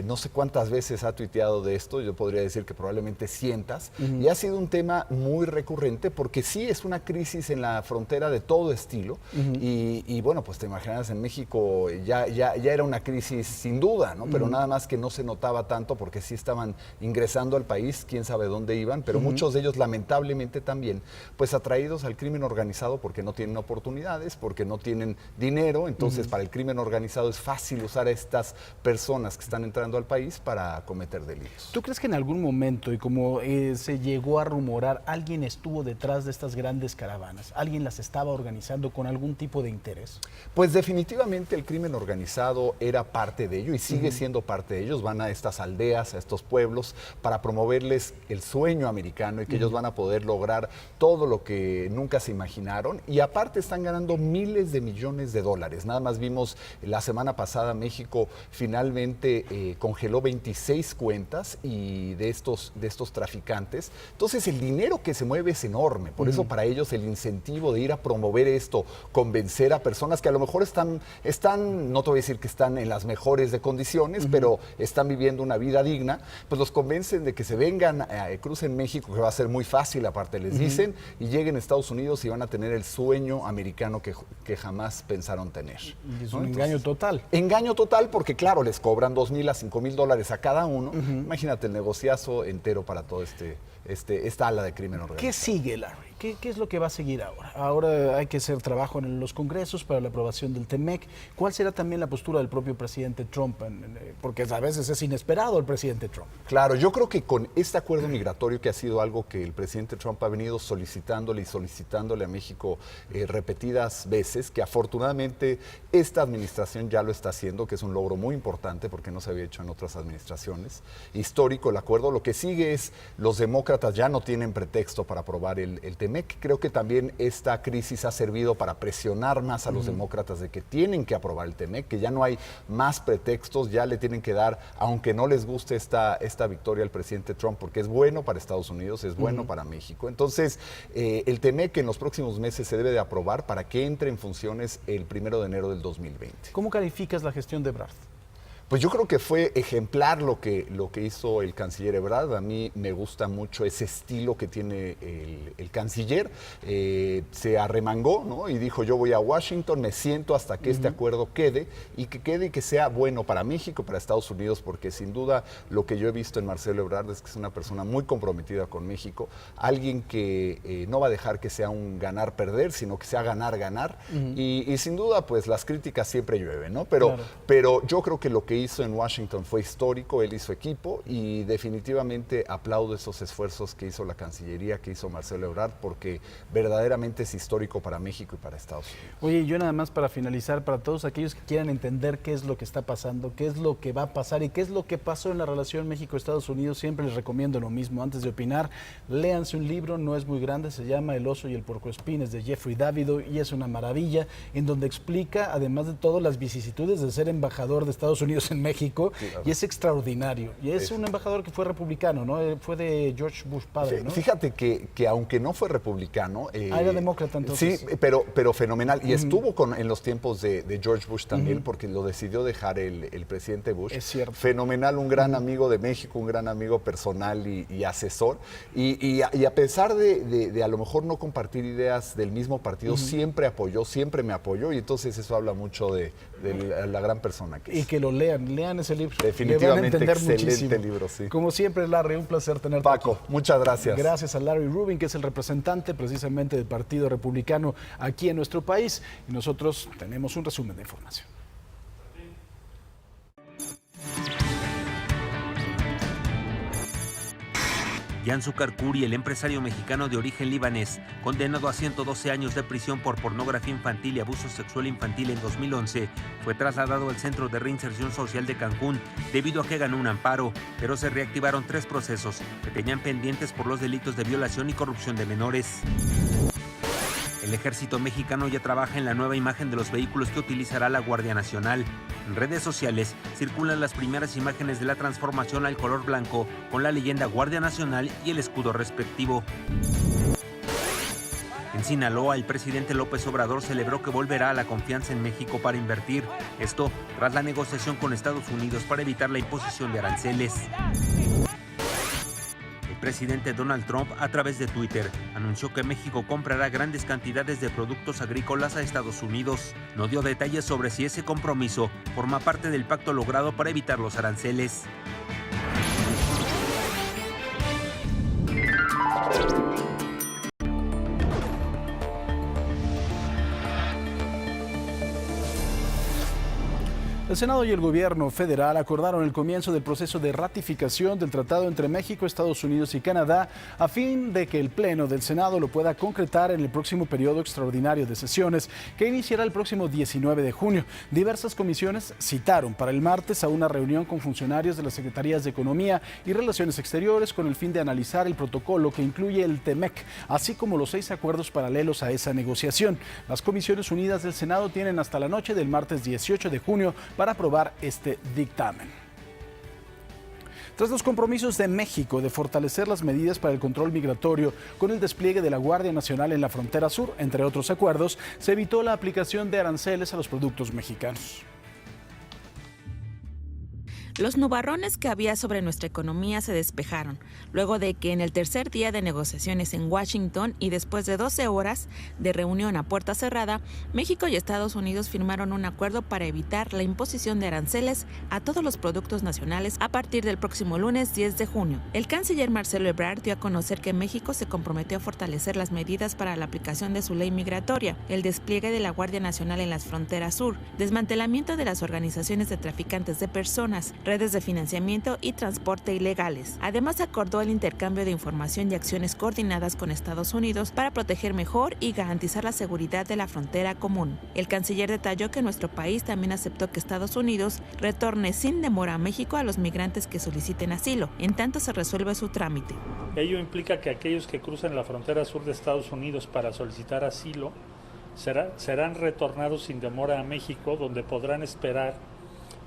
No sé cuántas veces ha tuiteado de esto, yo podría decir que probablemente cientos, y ha sido un tema muy recurrente porque sí es una crisis en la frontera de todo estilo, y bueno, pues te imaginas, en México ya era una crisis sin duda, ¿no? Pero nada más que no se notaba tanto porque sí estaban ingresando al país, quién sabe dónde iban, pero muchos de ellos lamentablemente también, pues atraídos al crimen organizado porque no tienen oportunidades, porque no tienen dinero. Entonces para el crimen organizado es fácil usar a estas personas que están entrando al país para cometer delitos. ¿Tú crees que en algún momento, y como se llegó a rumorar, alguien estuvo detrás de estas grandes caravanas? ¿Alguien las estaba organizando con algún tipo de interés? Pues definitivamente el crimen organizado era parte de ello y sigue siendo parte de ellos. Van a estas aldeas, a estos pueblos, para promoverles el sueño americano y que ellos van a poder poder lograr todo lo que nunca se imaginaron y aparte están ganando miles de millones de dólares. Nada más vimos la semana pasada México finalmente congeló 26 cuentas y de estos traficantes. Entonces el dinero que se mueve es enorme, por eso para ellos el incentivo de ir a promover esto, convencer a personas que a lo mejor están, no te voy a decir que están en las mejores de condiciones, pero están viviendo una vida digna, pues los convencen de que se vengan, crucen México, que va a ser muy fácil, aparte les dicen, y lleguen a Estados Unidos y van a tener el sueño americano que jamás pensaron tener. Y es un engaño total. Engaño total porque, claro, les cobran $2,000 a $5,000 a cada uno. Imagínate el negociazo entero para todo esta ala de crimen organizado. ¿Qué sigue, Larry? ¿Qué es lo que va a seguir ahora? Ahora hay que hacer trabajo en los congresos para la aprobación del TEMEC. ¿Cuál será también la postura del propio presidente Trump? Porque a veces es inesperado el presidente Trump. Claro, yo creo que con este acuerdo migratorio, que ha sido algo que el presidente Trump ha venido solicitándole a México repetidas veces, que afortunadamente esta administración ya lo está haciendo, que es un logro muy importante porque no se había hecho en otras administraciones. Histórico el acuerdo. Lo que sigue es los demócratas ya no tienen pretexto para aprobar el TEMEC. Creo que también esta crisis ha servido para presionar más a los demócratas de que tienen que aprobar el TEMEC, que ya no hay más pretextos, ya le tienen que dar, aunque no les guste esta victoria al presidente Trump, porque es bueno para Estados Unidos, es bueno para México. Entonces, el TEMEC en los próximos meses se debe de aprobar para que entre en funciones el 1 de enero del 2020. ¿Cómo calificas la gestión de Ebrard? Pues yo creo que fue ejemplar lo que hizo el canciller Ebrard. A mí me gusta mucho ese estilo que tiene el canciller. Se arremangó, ¿no? Y dijo, yo voy a Washington, me siento hasta que este acuerdo quede y que sea bueno para México, para Estados Unidos, porque sin duda lo que yo he visto en Marcelo Ebrard es que es una persona muy comprometida con México, alguien que no va a dejar que sea un ganar-perder, sino que sea ganar-ganar. Y sin duda, pues las críticas siempre llueven, ¿no? Pero yo creo que lo que hizo en Washington fue histórico, él y su equipo, y definitivamente aplaudo esos esfuerzos que hizo la Cancillería, que hizo Marcelo Ebrard, porque verdaderamente es histórico para México y para Estados Unidos. Oye, yo nada más para finalizar, para todos aquellos que quieran entender qué es lo que está pasando, qué es lo que va a pasar y qué es lo que pasó en la relación México-Estados Unidos, siempre les recomiendo lo mismo. Antes de opinar, léanse un libro, no es muy grande, se llama El oso y el puercoespín, es de Jeffrey Davido y es una maravilla, en donde explica, además de todo, las vicisitudes de ser embajador de Estados Unidos en México, claro. Y es extraordinario. Y es un embajador que fue republicano, ¿no? Fue de George Bush padre, ¿no? Fíjate que aunque no fue republicano... era demócrata entonces. Sí, pero fenomenal. Y estuvo en los tiempos de George Bush también, porque lo decidió dejar el presidente Bush. Es cierto. Fenomenal, un gran amigo de México, un gran amigo personal y asesor. Y a pesar de a lo mejor no compartir ideas del mismo partido, siempre apoyó, siempre me apoyó. Y entonces eso habla mucho de la gran persona que es. Y que lo lean ese libro. Definitivamente Le van a entender excelente muchísimo. libro, sí. Como siempre, Larry, un placer tenerte Paco, aquí. muchas gracias. Gracias a Larry Rubin, que es el representante precisamente del Partido Republicano aquí en nuestro país. Y nosotros tenemos un resumen de información. Yansu Karkuri, el empresario mexicano de origen libanés, condenado a 112 años de prisión por pornografía infantil y abuso sexual infantil en 2011, fue trasladado al Centro de Reinserción Social de Cancún debido a que ganó un amparo, pero se reactivaron 3 procesos que tenían pendientes por los delitos de violación y corrupción de menores. El ejército mexicano ya trabaja en la nueva imagen de los vehículos que utilizará la Guardia Nacional. En redes sociales circulan las primeras imágenes de la transformación al color blanco con la leyenda Guardia Nacional y el escudo respectivo. En Sinaloa, el presidente López Obrador celebró que volverá a la confianza en México para invertir. Esto tras la negociación con Estados Unidos para evitar la imposición de aranceles. El presidente Donald Trump, a través de Twitter, anunció que México comprará grandes cantidades de productos agrícolas a Estados Unidos. No dio detalles sobre si ese compromiso forma parte del pacto logrado para evitar los aranceles. El Senado y el gobierno federal acordaron el comienzo del proceso de ratificación del tratado entre México, Estados Unidos y Canadá a fin de que el Pleno del Senado lo pueda concretar en el próximo periodo extraordinario de sesiones que iniciará el próximo 19 de junio. Diversas comisiones citaron para el martes a una reunión con funcionarios de las Secretarías de Economía y Relaciones Exteriores con el fin de analizar el protocolo que incluye el TEMEC, así como los 6 acuerdos paralelos a esa negociación. Las Comisiones Unidas del Senado tienen hasta la noche del martes 18 de junio para aprobar este dictamen. Tras los compromisos de México de fortalecer las medidas para el control migratorio con el despliegue de la Guardia Nacional en la frontera sur, entre otros acuerdos, se evitó la aplicación de aranceles a los productos mexicanos. Los nubarrones que había sobre nuestra economía se despejaron, luego de que en el tercer día de negociaciones en Washington y después de 12 horas de reunión a puerta cerrada, México y Estados Unidos firmaron un acuerdo para evitar la imposición de aranceles a todos los productos nacionales a partir del próximo lunes 10 de junio. El canciller Marcelo Ebrard dio a conocer que México se comprometió a fortalecer las medidas para la aplicación de su ley migratoria, el despliegue de la Guardia Nacional en las fronteras sur, desmantelamiento de las organizaciones de traficantes de personas, redes de financiamiento y transporte ilegales. Además, acordó el intercambio de información y acciones coordinadas con Estados Unidos para proteger mejor y garantizar la seguridad de la frontera común. El canciller detalló que nuestro país también aceptó que Estados Unidos retorne sin demora a México a los migrantes que soliciten asilo, en tanto se resuelve su trámite. Ello implica que aquellos que crucen la frontera sur de Estados Unidos para solicitar asilo serán retornados sin demora a México, donde podrán esperar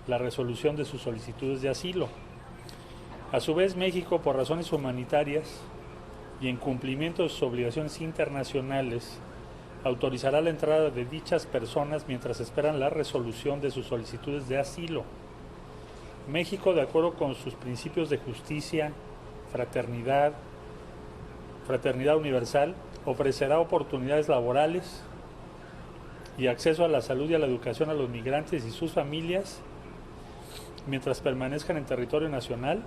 la resolución de sus solicitudes de asilo. A su vez, México, por razones humanitarias y en cumplimiento de sus obligaciones internacionales, autorizará la entrada de dichas personas mientras esperan la resolución de sus solicitudes de asilo. México, de acuerdo con sus principios de justicia, fraternidad universal, ofrecerá oportunidades laborales y acceso a la salud y a la educación a los migrantes y sus familias mientras permanezcan en territorio nacional,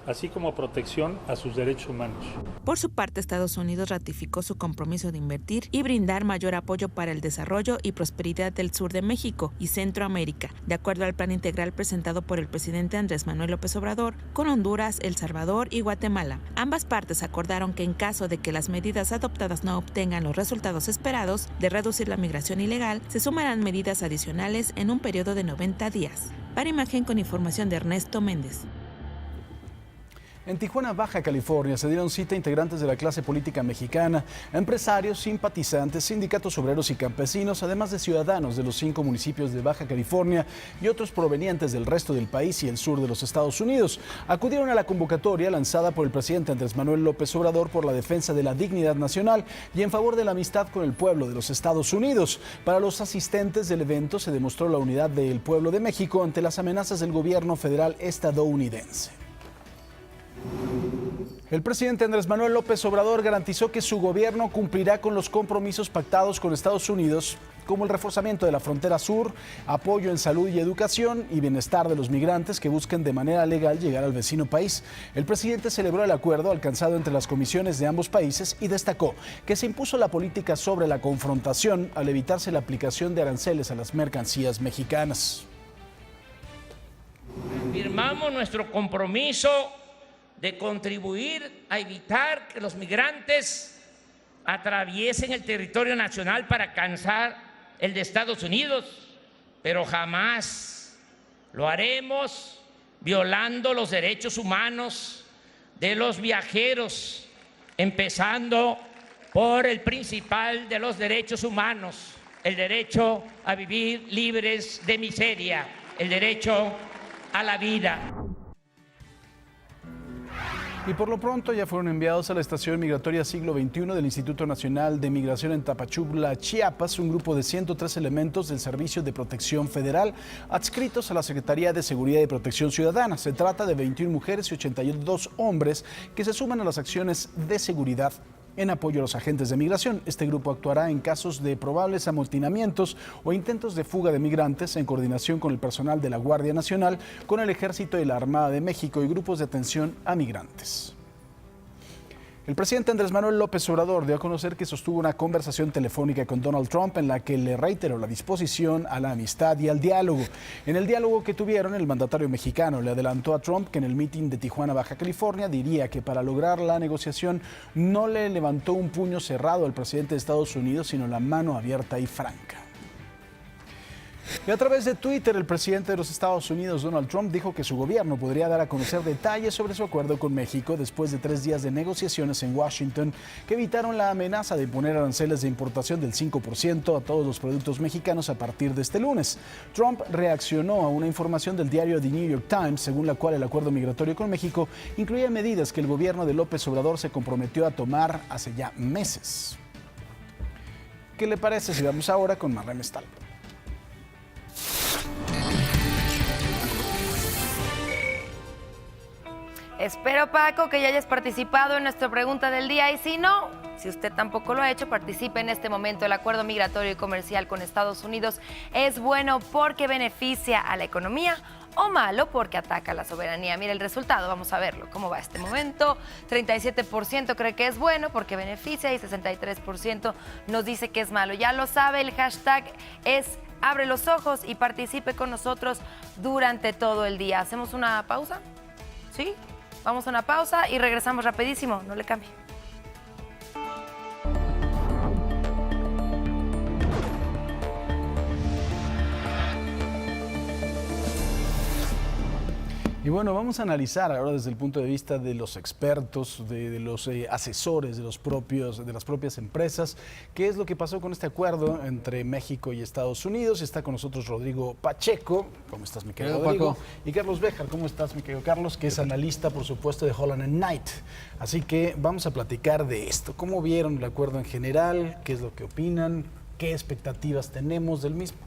así como protección a sus derechos humanos. Por su parte, Estados Unidos ratificó su compromiso de invertir y brindar mayor apoyo para el desarrollo y prosperidad del sur de México y Centroamérica, de acuerdo al plan integral presentado por el presidente Andrés Manuel López Obrador con Honduras, El Salvador y Guatemala. Ambas partes acordaron que en caso de que las medidas adoptadas no obtengan los resultados esperados de reducir la migración ilegal, se sumarán medidas adicionales en un periodo de 90 días. Para Imagen, con información de Ernesto Méndez. En Tijuana, Baja California, se dieron cita integrantes de la clase política mexicana, empresarios, simpatizantes, sindicatos obreros y campesinos, además de ciudadanos de los 5 municipios de Baja California y otros provenientes del resto del país y el sur de los Estados Unidos. Acudieron a la convocatoria lanzada por el presidente Andrés Manuel López Obrador por la defensa de la dignidad nacional y en favor de la amistad con el pueblo de los Estados Unidos. Para los asistentes del evento se demostró la unidad del pueblo de México ante las amenazas del gobierno federal estadounidense. El presidente Andrés Manuel López Obrador garantizó que su gobierno cumplirá con los compromisos pactados con Estados Unidos, como el reforzamiento de la frontera sur, apoyo en salud y educación y bienestar de los migrantes que busquen de manera legal llegar al vecino país. El presidente celebró el acuerdo alcanzado entre las comisiones de ambos países y destacó que se impuso la política sobre la confrontación al evitarse la aplicación de aranceles a las mercancías mexicanas. Firmamos nuestro compromiso de contribuir a evitar que los migrantes atraviesen el territorio nacional para alcanzar el de Estados Unidos, pero jamás lo haremos violando los derechos humanos de los viajeros, empezando por el principal de los derechos humanos, el derecho a vivir libres de miseria, el derecho a la vida. Y por lo pronto ya fueron enviados a la Estación Migratoria Siglo XXI del Instituto Nacional de Migración en Tapachula, Chiapas, un grupo de 103 elementos del Servicio de Protección Federal adscritos a la Secretaría de Seguridad y Protección Ciudadana. Se trata de 21 mujeres y 82 hombres que se suman a las acciones de seguridad en apoyo a los agentes de migración. Este grupo actuará en casos de probables amotinamientos o intentos de fuga de migrantes en coordinación con el personal de la Guardia Nacional, con el Ejército y la Armada de México y grupos de atención a migrantes. El presidente Andrés Manuel López Obrador dio a conocer que sostuvo una conversación telefónica con Donald Trump en la que le reiteró la disposición a la amistad y al diálogo. En el diálogo que tuvieron, el mandatario mexicano le adelantó a Trump que en el mitin de Tijuana, Baja California, diría que para lograr la negociación no le levantó un puño cerrado al presidente de Estados Unidos, sino la mano abierta y franca. Y a través de Twitter, el presidente de los Estados Unidos, Donald Trump, dijo que su gobierno podría dar a conocer detalles sobre su acuerdo con México después de 3 días de negociaciones en Washington que evitaron la amenaza de imponer aranceles de importación del 5% a todos los productos mexicanos a partir de este lunes. Trump reaccionó a una información del diario The New York Times, según la cual el acuerdo migratorio con México incluía medidas que el gobierno de López Obrador se comprometió a tomar hace ya meses. ¿Qué le parece si vamos ahora con Marlene Stahl? Espero, Paco, que ya hayas participado en nuestra pregunta del día y si no, si usted tampoco lo ha hecho, participe en este momento. El acuerdo migratorio y comercial con Estados Unidos es bueno porque beneficia a la economía o malo porque ataca la soberanía. Mira el resultado, vamos a verlo. ¿Cómo va este momento? 37% cree que es bueno porque beneficia y 63% nos dice que es malo. Ya lo sabe, el hashtag es Abre los Ojos y participe con nosotros durante todo el día. ¿Hacemos una pausa? ¿Sí? Vamos a una pausa y regresamos rapidísimo. No le cambie. Y bueno, vamos a analizar ahora desde el punto de vista de los expertos, de los asesores de las propias empresas, qué es lo que pasó con este acuerdo entre México y Estados Unidos. Está con nosotros Rodrigo Pacheco. ¿Cómo estás, mi querido Rodrigo? Y Carlos Béjar, ¿cómo estás, mi querido Carlos? Que es analista, por supuesto, de Holland & Knight. Así que vamos a platicar de esto. ¿Cómo vieron el acuerdo en general? ¿Qué es lo que opinan? ¿Qué expectativas tenemos del mismo?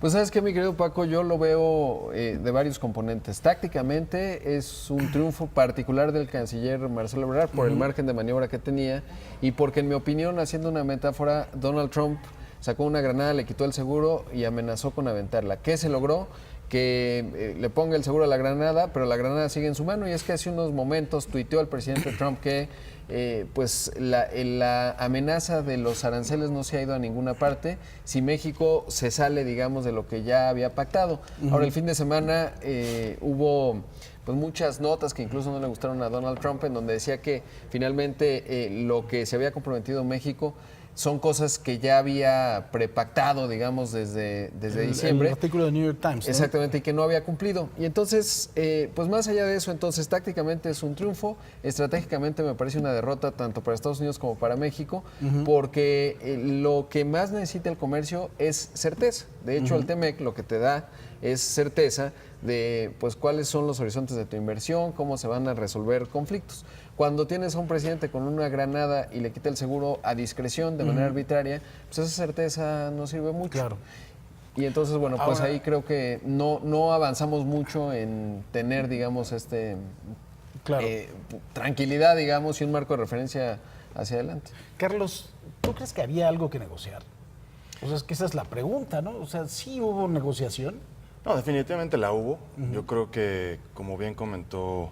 Pues sabes que, mi querido Paco, yo lo veo de varios componentes. Tácticamente es un triunfo particular del canciller Marcelo Ebrard por el margen de maniobra que tenía y porque, en mi opinión, haciendo una metáfora, Donald Trump sacó una granada, le quitó el seguro y amenazó con aventarla. ¿Qué se logró? Que le ponga el seguro a la granada, pero la granada sigue en su mano. Y es que hace unos momentos tuiteó el presidente Trump que pues la amenaza de los aranceles no se ha ido a ninguna parte si México se sale, digamos, de lo que ya había pactado. Ahora, el fin de semana hubo pues muchas notas que incluso no le gustaron a Donald Trump, en donde decía que finalmente lo que se había comprometido México son cosas que ya había prepactado, digamos, desde diciembre. El artículo de New York Times, ¿no? Exactamente, y que no había cumplido. Y entonces, pues más allá de eso, entonces tácticamente es un triunfo, estratégicamente me parece una derrota tanto para Estados Unidos como para México, porque lo que más necesita el comercio es certeza. De hecho, el TEMEC lo que te da es certeza de pues cuáles son los horizontes de tu inversión, cómo se van a resolver conflictos. Cuando tienes a un presidente con una granada y le quita el seguro a discreción, de manera arbitraria, pues esa certeza no sirve mucho. Claro. Y entonces, bueno, pues ahí creo que no avanzamos mucho en tener, digamos, tranquilidad, digamos, y un marco de referencia hacia adelante. Carlos, ¿tú crees que había algo que negociar? O sea, es que esa es la pregunta, ¿no? O sea, ¿sí hubo negociación? No, definitivamente la hubo. Yo creo que, como bien comentó,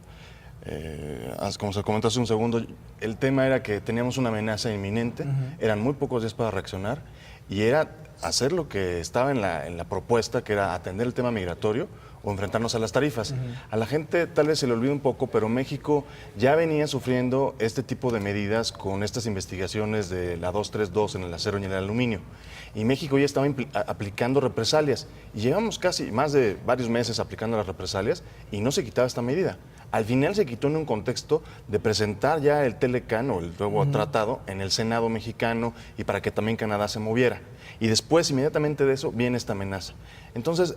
como se comentó hace un segundo, el tema era que teníamos una amenaza inminente, eran muy pocos días para reaccionar y era hacer lo que estaba en la propuesta, que era atender el tema migratorio o enfrentarnos a las tarifas. A la gente tal vez se le olvida un poco, pero México ya venía sufriendo este tipo de medidas con estas investigaciones de la 232 en el acero y en el aluminio. Y México ya estaba aplicando represalias. Y llevamos casi más de varios meses aplicando las represalias y no se quitaba esta medida. Al final se quitó en un contexto de presentar ya el Telecan o el nuevo tratado en el Senado mexicano y para que también Canadá se moviera. Y después, inmediatamente de eso, viene esta amenaza. Entonces,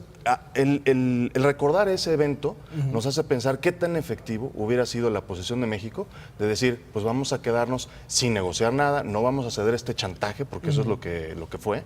el recordar ese evento nos hace pensar qué tan efectivo hubiera sido la posición de México de decir, pues vamos a quedarnos sin negociar nada, no vamos a ceder este chantaje, porque eso es lo que fue,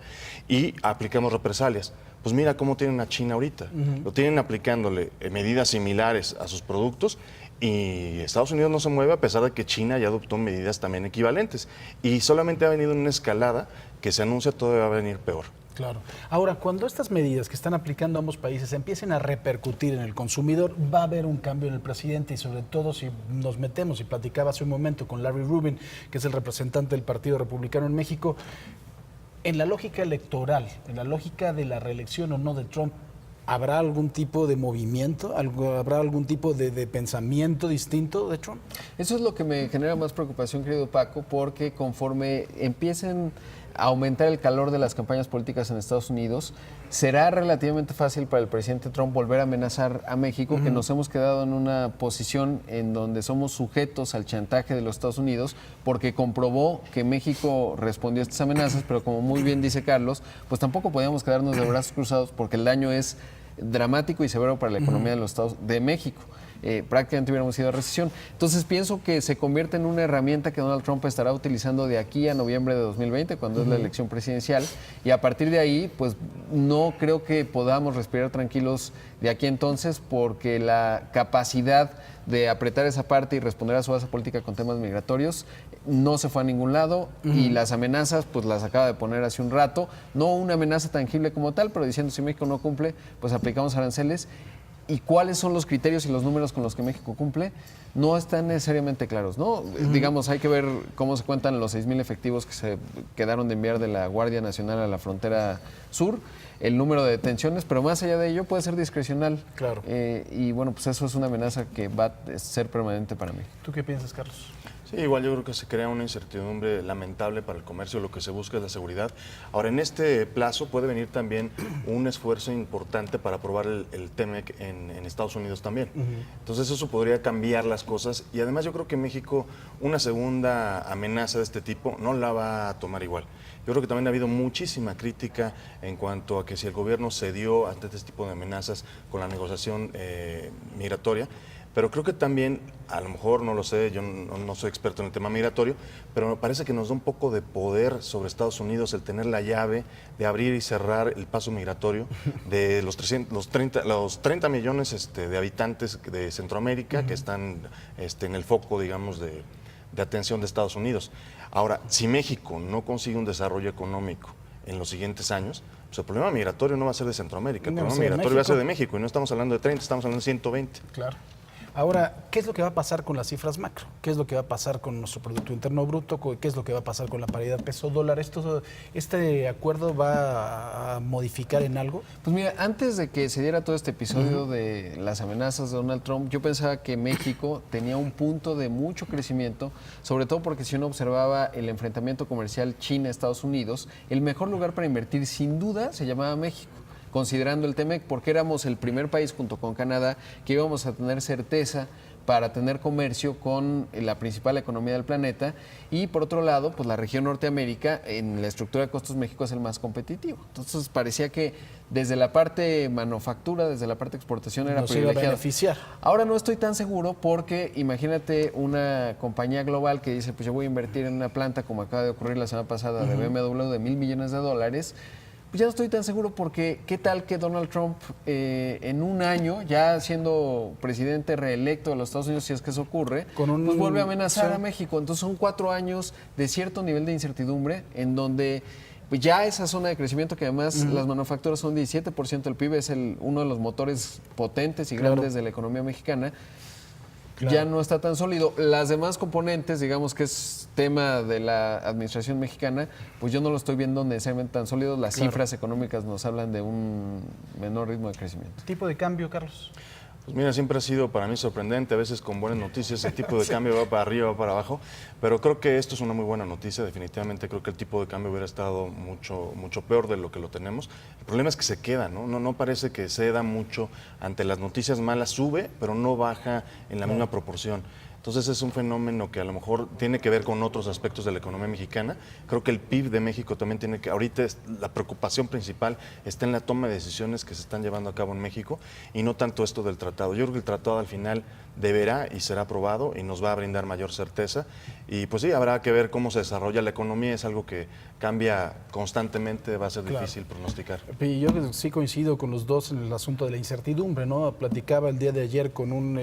y aplicamos represalias. Pues mira cómo tienen a China ahorita. Lo tienen aplicándole medidas similares a sus productos y Estados Unidos no se mueve a pesar de que China ya adoptó medidas también equivalentes. Y solamente ha venido en una escalada que se anuncia todavía va a venir peor. Claro. Ahora, cuando estas medidas que están aplicando ambos países empiecen a repercutir en el consumidor, va a haber un cambio en el presidente y sobre todo si nos metemos, y platicaba hace un momento con Larry Rubin, que es el representante del Partido Republicano en México, en la lógica electoral, en la lógica de la reelección o no de Trump, ¿habrá algún tipo de movimiento? ¿Habrá algún tipo de pensamiento distinto de Trump? Eso es lo que me genera más preocupación, querido Paco, porque conforme empiecen a aumentar el calor de las campañas políticas en Estados Unidos, será relativamente fácil para el presidente Trump volver a amenazar a México, que nos hemos quedado en una posición en donde somos sujetos al chantaje de los Estados Unidos, porque comprobó que México respondió a estas amenazas, pero como muy bien dice Carlos, pues tampoco podíamos quedarnos de brazos cruzados porque el daño es dramático y severo para la economía de los Estados de México. Prácticamente hubiéramos ido a recesión. Entonces pienso que se convierte en una herramienta que Donald Trump estará utilizando de aquí a noviembre de 2020, cuando es la elección presidencial, y a partir de ahí, pues no creo que podamos respirar tranquilos de aquí entonces, porque la capacidad de apretar esa parte y responder a su base política con temas migratorios no se fue a ningún lado, y las amenazas pues las acaba de poner hace un rato, no una amenaza tangible como tal, pero diciendo si México no cumple, pues aplicamos aranceles. ¿Y cuáles son los criterios y los números con los que México cumple? No están necesariamente claros, ¿no? Digamos, hay que ver cómo se cuentan los 6,000 efectivos que se quedaron de enviar de la Guardia Nacional a la frontera sur, el número de detenciones, pero más allá de ello puede ser discrecional. Claro. Y bueno, pues eso es una amenaza que va a ser permanente para mí. ¿Tú qué piensas, Carlos? Sí, igual yo creo que se crea una incertidumbre lamentable para el comercio, lo que se busca es la seguridad. Ahora, en este plazo puede venir también un esfuerzo importante para aprobar el TEMEC en Estados Unidos también. Entonces eso podría cambiar las cosas, y además yo creo que México una segunda amenaza de este tipo no la va a tomar igual. Yo creo que también ha habido muchísima crítica en cuanto a que si el gobierno cedió ante este tipo de amenazas con la negociación migratoria. Pero creo que también, a lo mejor no lo sé, yo no soy experto en el tema migratorio, pero me parece que nos da un poco de poder sobre Estados Unidos el tener la llave de abrir y cerrar el paso migratorio de los 30 millones de habitantes de Centroamérica que están en el foco, digamos, de atención de Estados Unidos. Ahora, si México no consigue un desarrollo económico en los siguientes años, pues el problema migratorio no va a ser de Centroamérica, el problema migratorio va a ser de México, y no estamos hablando de 30, estamos hablando de 120. Claro. Ahora, ¿qué es lo que va a pasar con las cifras macro? ¿Qué es lo que va a pasar con nuestro Producto Interno Bruto? ¿Qué es lo que va a pasar con la paridad peso-dólar? ¿Este acuerdo va a modificar en algo? Pues mira, antes de que se diera todo este episodio de las amenazas de Donald Trump, yo pensaba que México tenía un punto de mucho crecimiento, sobre todo porque si uno observaba el enfrentamiento comercial China-Estados Unidos, el mejor lugar para invertir sin duda se llamaba México, considerando el TEMEC, porque éramos el primer país junto con Canadá que íbamos a tener certeza para tener comercio con la principal economía del planeta, y por otro lado, pues la región Norteamérica, en la estructura de costos, México es el más competitivo. Entonces parecía que desde la parte manufactura, desde la parte exportación era privilegiado. Nos iba a beneficiar. Ahora no estoy tan seguro, porque imagínate una compañía global que dice, pues yo voy a invertir en una planta, como acaba de ocurrir la semana pasada de BMW, de $1,000 millones. Pues ya no estoy tan seguro, porque qué tal que Donald Trump en un año, ya siendo presidente reelecto de los Estados Unidos, si es que eso ocurre, pues vuelve a amenazar a México. Entonces son 4 años de cierto nivel de incertidumbre, en donde pues ya esa zona de crecimiento, que además las manufacturas son 17% del PIB, es uno de los motores potentes y grandes de la economía mexicana. Ya no está tan sólido. Las demás componentes, digamos que es tema de la administración mexicana, pues yo no lo estoy viendo necesariamente tan sólido. Las cifras económicas nos hablan de un menor ritmo de crecimiento. ¿Tipo de cambio, Carlos? Pues mira, siempre ha sido para mí sorprendente, a veces con buenas noticias el tipo de cambio va para arriba, va para abajo, pero creo que esto es una muy buena noticia. Definitivamente creo que el tipo de cambio hubiera estado mucho peor de lo que lo tenemos. El problema es que se queda, no parece que ceda mucho ante las noticias malas, sube, pero no baja en la misma proporción. Entonces es un fenómeno que a lo mejor tiene que ver con otros aspectos de la economía mexicana. Creo que el PIB de México también tiene que, ahorita la preocupación principal está en la toma de decisiones que se están llevando a cabo en México, y no tanto esto del tratado. Yo creo que el tratado al final deberá y será aprobado y nos va a brindar mayor certeza. Y pues sí, habrá que ver cómo se desarrolla la economía, es algo que cambia constantemente, va a ser difícil pronosticar. Y yo sí coincido con los dos en el asunto de la incertidumbre, ¿no? Platicaba el día de ayer con un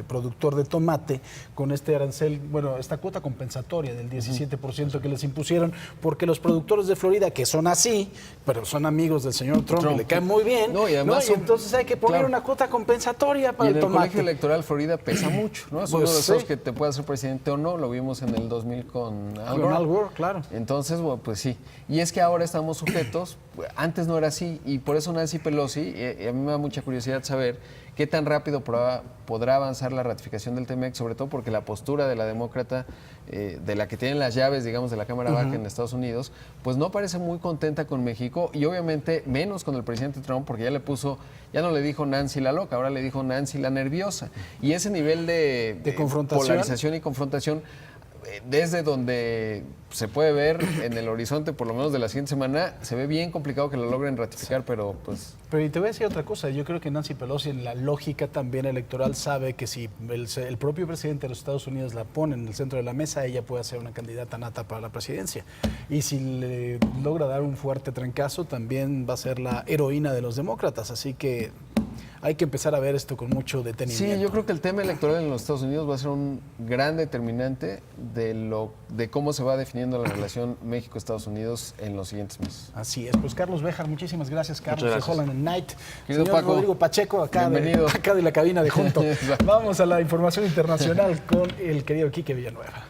productor de tomate, con este arancel, bueno, esta cuota compensatoria del 17% que les impusieron, porque los productores de Florida, que son así, pero son amigos del señor Trump, que le caen muy bien, No, y además ¿no? Y entonces hay que poner una cuota compensatoria para y en el el tomate. colegio electoral Florida pesa mucho, ¿no? Es Pues uno de esos sí. que te puede hacer presidente o no, lo vimos en el 2000 con Al Con Gore. Al Gore, claro. Entonces, bueno, pues sí. Y es que ahora estamos sujetos, antes no era así, y por eso Nancy Pelosi, a mí me da mucha curiosidad saber qué tan rápido podrá avanzar la ratificación del TEMEC, sobre todo porque la postura de la demócrata, de la que tienen las llaves, digamos, de la Cámara Baja en Estados Unidos, pues no parece muy contenta con México y obviamente menos con el presidente Trump, porque ya no le dijo Nancy la loca, ahora le dijo Nancy la nerviosa. Y ese nivel de confrontación, polarización y confrontación, desde donde se puede ver en el horizonte, por lo menos de la siguiente semana, se ve bien complicado que lo logren ratificar, pero pues... Pero y te voy a decir otra cosa, yo creo que Nancy Pelosi en la lógica también electoral sabe que si el propio presidente de los Estados Unidos la pone en el centro de la mesa, ella puede ser una candidata nata para la presidencia. Y si le logra dar un fuerte trancazo, también va a ser la heroína de los demócratas, así que... hay que empezar a ver esto con mucho detenimiento. Sí, yo creo que el tema electoral en los Estados Unidos va a ser un gran determinante de cómo se va definiendo la relación México-Estados Unidos en los siguientes meses. Así es. Pues Carlos Béjar, muchísimas gracias. Carlos de Holland and Knight. Querido Señor Paco, Rodrigo Pacheco, acá de la cabina de Junto. Vamos a la información internacional con el querido Quique Villanueva.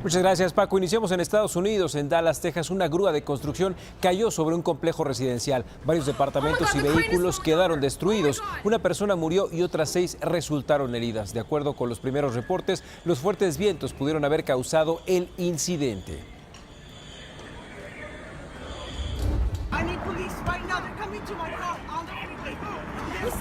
Muchas gracias, Paco. Iniciamos en Estados Unidos, en Dallas, Texas. Una grúa de construcción cayó sobre un complejo residencial. Varios departamentos y vehículos quedaron destruidos. Una persona murió y otras 6 resultaron heridas. De acuerdo con los primeros reportes, los fuertes vientos pudieron haber causado el incidente.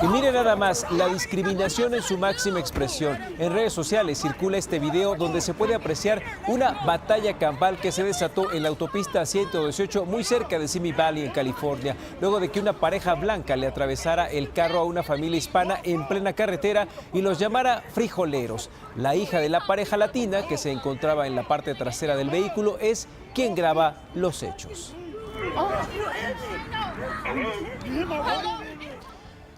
Y mire nada más, la discriminación en su máxima expresión. En redes sociales circula este video donde se puede apreciar una batalla campal que se desató en la autopista 118 muy cerca de Simi Valley, en California, luego de que una pareja blanca le atravesara el carro a una familia hispana en plena carretera y los llamara frijoleros. La hija de la pareja latina, que se encontraba en la parte trasera del vehículo, es quien graba los hechos.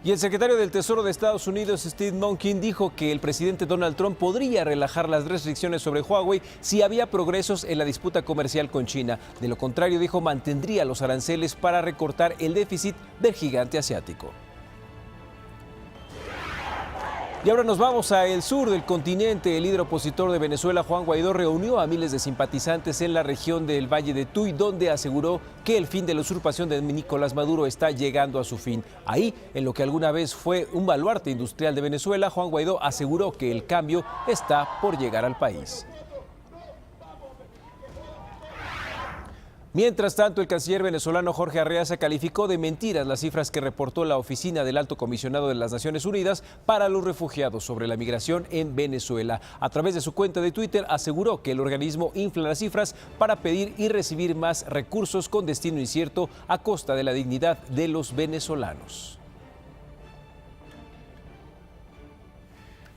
Y el secretario del Tesoro de Estados Unidos, Steve Mnuchin, dijo que el presidente Donald Trump podría relajar las restricciones sobre Huawei si había progresos en la disputa comercial con China. De lo contrario, dijo, mantendría los aranceles para recortar el déficit del gigante asiático. Y ahora nos vamos a el sur del continente. El líder opositor de Venezuela, Juan Guaidó, reunió a miles de simpatizantes en la región del Valle de Tuy, donde aseguró que el fin de la usurpación de Nicolás Maduro está llegando a su fin. Ahí, en lo que alguna vez fue un baluarte industrial de Venezuela, Juan Guaidó aseguró que el cambio está por llegar al país. Mientras tanto, el canciller venezolano Jorge Arreaza calificó de mentiras las cifras que reportó la Oficina del Alto Comisionado de las Naciones Unidas para los Refugiados sobre la migración en Venezuela. A través de su cuenta de Twitter aseguró que el organismo infla las cifras para pedir y recibir más recursos con destino incierto a costa de la dignidad de los venezolanos.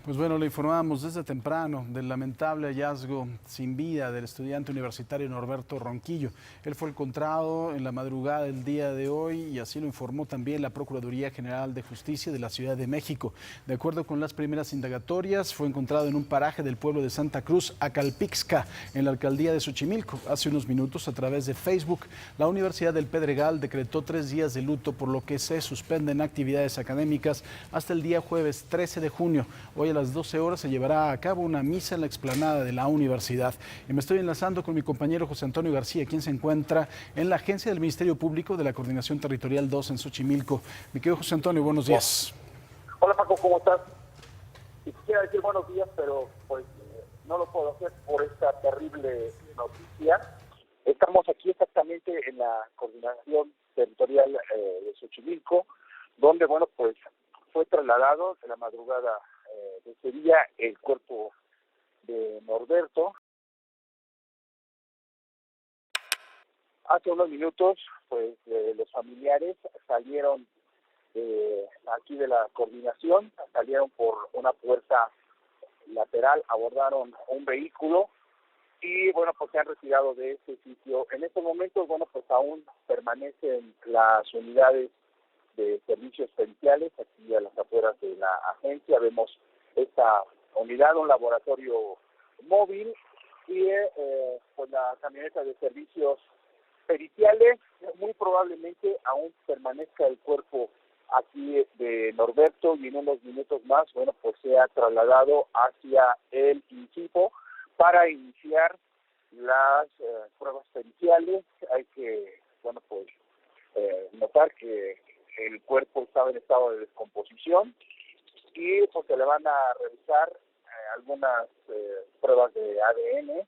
Pues bueno, le informamos desde temprano del lamentable hallazgo sin vida del estudiante universitario Norberto Ronquillo. Él fue encontrado en la madrugada del día de hoy y así lo informó también la Procuraduría General de Justicia de la Ciudad de México. De acuerdo con las primeras indagatorias, fue encontrado en un paraje del pueblo de Santa Cruz, Acalpixca, en la alcaldía de Xochimilco. Hace unos minutos, a través de Facebook, la Universidad del Pedregal decretó 3 días de luto, por lo que se suspenden actividades académicas hasta el día jueves 13 de junio. Hoy a las 12 horas se llevará a cabo una misa en la explanada de la universidad. Y me estoy enlazando con mi compañero José Antonio García, quien se encuentra en la agencia del Ministerio Público de la Coordinación Territorial 2 en Xochimilco. Mi querido José Antonio, buenos días. Hola Paco, ¿cómo estás? Quisiera decir buenos días, pero pues no lo puedo hacer por esta terrible noticia. Estamos aquí exactamente en la Coordinación Territorial de Xochimilco, donde, bueno, pues fue trasladado en la madrugada de ese día el cuerpo de Norberto. Hace unos minutos, pues los familiares salieron aquí de la coordinación, salieron por una puerta lateral, abordaron un vehículo y bueno, pues se han retirado de este sitio. En estos momentos, bueno, pues aún permanecen las unidades de servicios periciales aquí a las afueras de la agencia. Vemos esta unidad, un laboratorio móvil y pues la camioneta de servicios periciales. Muy probablemente aún permanezca el cuerpo aquí de Norberto y en unos minutos más, bueno, pues se ha trasladado hacia el INCIPO para iniciar las pruebas periciales. Hay que, bueno, pues notar que el cuerpo estaba en estado de descomposición y pues se le van a revisar algunas pruebas de ADN.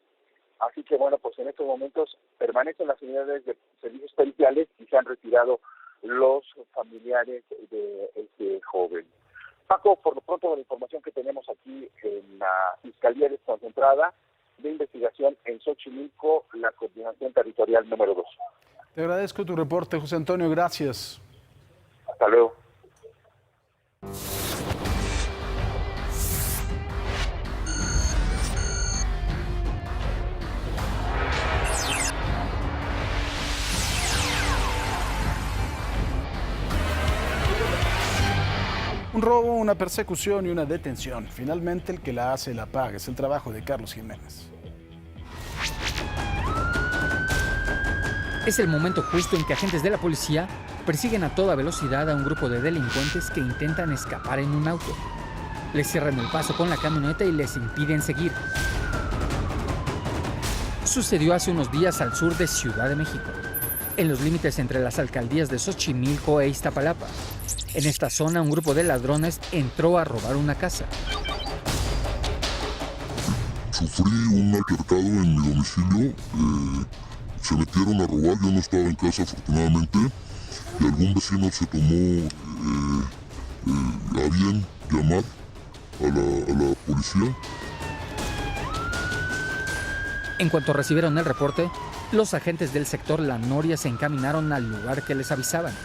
Así que, bueno, pues en estos momentos permanecen las unidades de servicios periciales y se han retirado los familiares de este joven. Paco, por lo pronto, la información que tenemos aquí en la Fiscalía Desconcentrada de Investigación en Xochimilco, la Coordinación Territorial número 2. Te agradezco tu reporte, José Antonio, gracias. Hasta luego. Un robo, una persecución y una detención. Finalmente el que la hace la paga. Es el trabajo de Carlos Jiménez. Es el momento justo en que agentes de la policía persiguen a toda velocidad a un grupo de delincuentes que intentan escapar en un auto. Les cierran el paso con la camioneta y les impiden seguir. Sucedió hace unos días al sur de Ciudad de México, en los límites entre las alcaldías de Xochimilco e Iztapalapa. En esta zona, un grupo de ladrones entró a robar una casa. Sufrí un altercado en mi domicilio. Se metieron a robar, yo no estaba en casa afortunadamente, y algún vecino se tomó a bien llamar a la policía. En cuanto recibieron el reporte, los agentes del sector La Noria se encaminaron al lugar que les avisaban.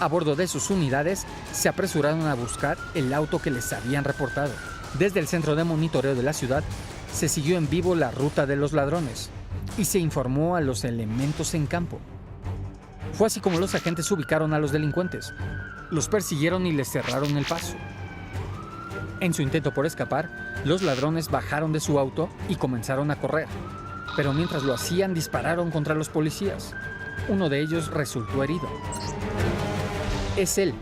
A bordo de sus unidades, se apresuraron a buscar el auto que les habían reportado. Desde el centro de monitoreo de la ciudad, se siguió en vivo la ruta de los ladrones y se informó a los elementos en campo. Fue así como los agentes ubicaron a los delincuentes, los persiguieron y les cerraron el paso. En su intento por escapar, los ladrones bajaron de su auto y comenzaron a correr. Pero mientras lo hacían, dispararon contra los policías. Uno de ellos resultó herido. Es él.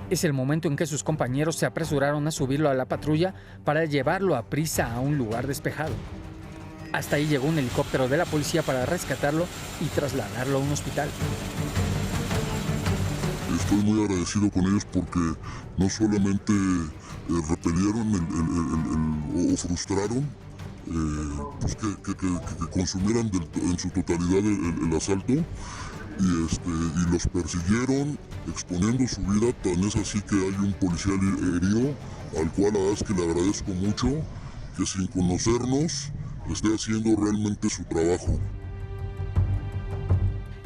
Es el momento en que sus compañeros se apresuraron a subirlo a la patrulla para llevarlo a prisa a un lugar despejado. Hasta ahí llegó un helicóptero de la policía para rescatarlo y trasladarlo a un hospital. Estoy muy agradecido con ellos porque no solamente repelieron o frustraron pues que consumieran en su totalidad el asalto, y los persiguieron exponiendo su vida. Tan es así que hay un policía herido al cual la verdad es que le agradezco mucho que sin conocernos esté haciendo realmente su trabajo.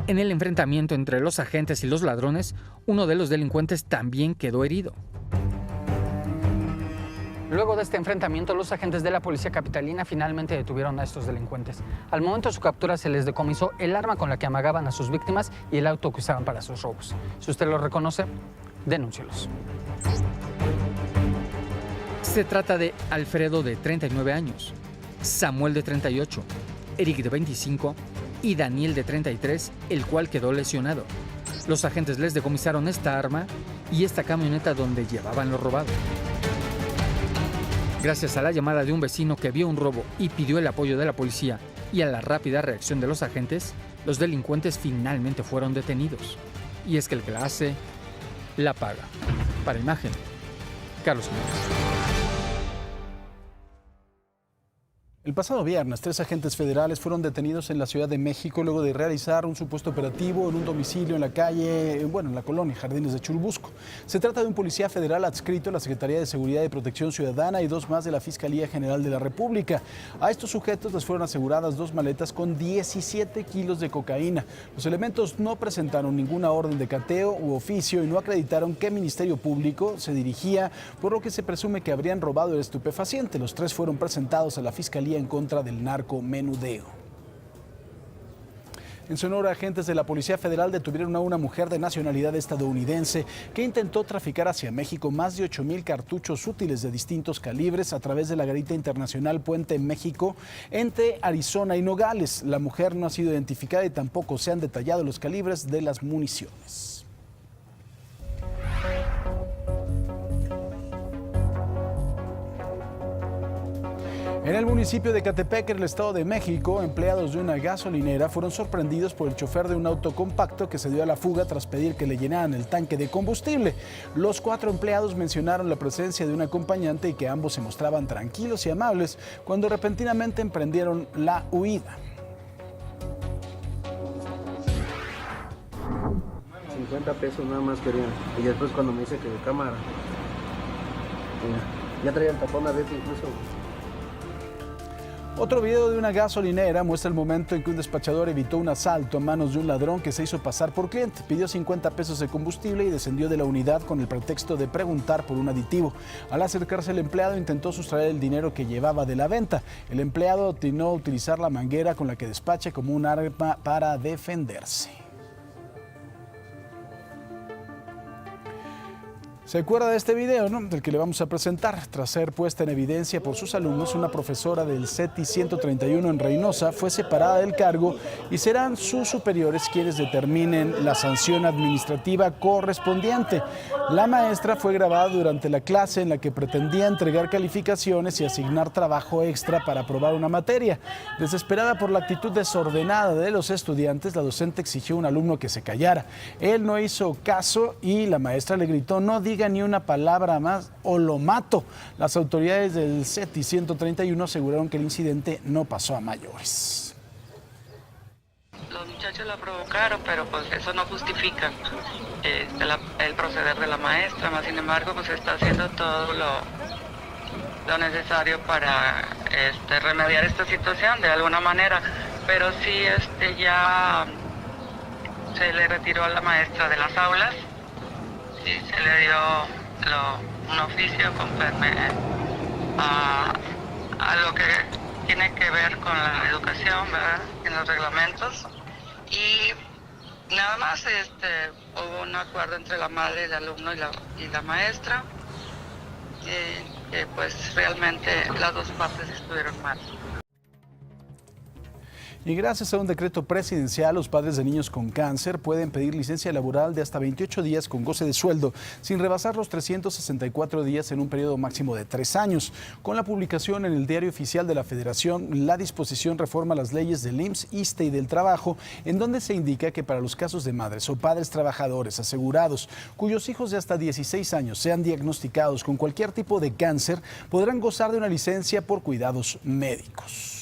En el enfrentamiento entre los agentes y los ladrones, uno de los delincuentes también quedó herido. Luego de este enfrentamiento, los agentes de la policía capitalina finalmente detuvieron a estos delincuentes. Al momento de su captura se les decomisó el arma con la que amagaban a sus víctimas y el auto que usaban para sus robos. Si usted los reconoce, denúncielos. Se trata de Alfredo, de 39 años, Samuel, de 38, Eric, de 25 y Daniel, de 33, el cual quedó lesionado. Los agentes les decomisaron esta arma y esta camioneta donde llevaban lo robado. Gracias a la llamada de un vecino que vio un robo y pidió el apoyo de la policía y a la rápida reacción de los agentes, los delincuentes finalmente fueron detenidos. Y es que el que la hace, la paga. Para Imagen, Carlos Jiménez. El pasado viernes, 3 agentes federales fueron detenidos en la Ciudad de México luego de realizar un supuesto operativo en un domicilio en la calle, en la colonia Jardines de Churubusco. Se trata de un policía federal adscrito a la Secretaría de Seguridad y Protección Ciudadana y 2 más de la Fiscalía General de la República. A estos sujetos les fueron aseguradas 2 maletas con 17 kilos de cocaína. Los elementos no presentaron ninguna orden de cateo u oficio y no acreditaron qué ministerio público se dirigía, por lo que se presume que habrían robado el estupefaciente. Los 3 fueron presentados a la Fiscalía en contra del narcomenudeo. En Sonora, agentes de la Policía Federal detuvieron a una mujer de nacionalidad estadounidense que intentó traficar hacia México más de 8,000 cartuchos útiles de distintos calibres a través de la garita internacional Puente México entre Arizona y Nogales. La mujer no ha sido identificada y tampoco se han detallado los calibres de las municiones. En el municipio de Catepec, en el Estado de México, empleados de una gasolinera fueron sorprendidos por el chofer de un auto compacto que se dio a la fuga tras pedir que le llenaran el tanque de combustible. Los 4 empleados mencionaron la presencia de un acompañante y que ambos se mostraban tranquilos y amables cuando repentinamente emprendieron la huida. 50 pesos nada más querían. Y después cuando me dice que de cámara, ya traía el tapón adentro incluso. Otro video de una gasolinera muestra el momento en que un despachador evitó un asalto a manos de un ladrón que se hizo pasar por cliente. Pidió 50 pesos de combustible y descendió de la unidad con el pretexto de preguntar por un aditivo. Al acercarse el empleado intentó sustraer el dinero que llevaba de la venta. El empleado atinó a utilizar la manguera con la que despacha como un arma para defenderse. ¿Se acuerda de este video, no? Del que le vamos a presentar? Tras ser puesta en evidencia por sus alumnos, una profesora del CETI 131 en Reynosa fue separada del cargo y serán sus superiores quienes determinen la sanción administrativa correspondiente. La maestra fue grabada durante la clase en la que pretendía entregar calificaciones y asignar trabajo extra para aprobar una materia. Desesperada por la actitud desordenada de los estudiantes, la docente exigió a un alumno que se callara. Él no hizo caso y la maestra le gritó: "No diga ni una palabra más o lo mato". Las autoridades del CETI 131 aseguraron que el incidente no pasó a mayores. Los muchachos la provocaron, pero pues eso no justifica el proceder de la maestra. Más sin embargo, pues está haciendo todo lo necesario para remediar esta situación de alguna manera. Pero sí ya se le retiró a la maestra de las aulas. Sí, se le dio un oficio conforme a lo que tiene que ver con la educación, ¿verdad? En los reglamentos. Y nada más hubo un acuerdo entre la madre del alumno y la maestra, que pues realmente las dos partes estuvieron mal. Y gracias a un decreto presidencial, los padres de niños con cáncer pueden pedir licencia laboral de hasta 28 días con goce de sueldo, sin rebasar los 364 días en un periodo máximo de 3 años. Con la publicación en el Diario Oficial de la Federación, la disposición reforma las leyes del IMSS, ISSSTE y del Trabajo, en donde se indica que para los casos de madres o padres trabajadores asegurados, cuyos hijos de hasta 16 años sean diagnosticados con cualquier tipo de cáncer, podrán gozar de una licencia por cuidados médicos.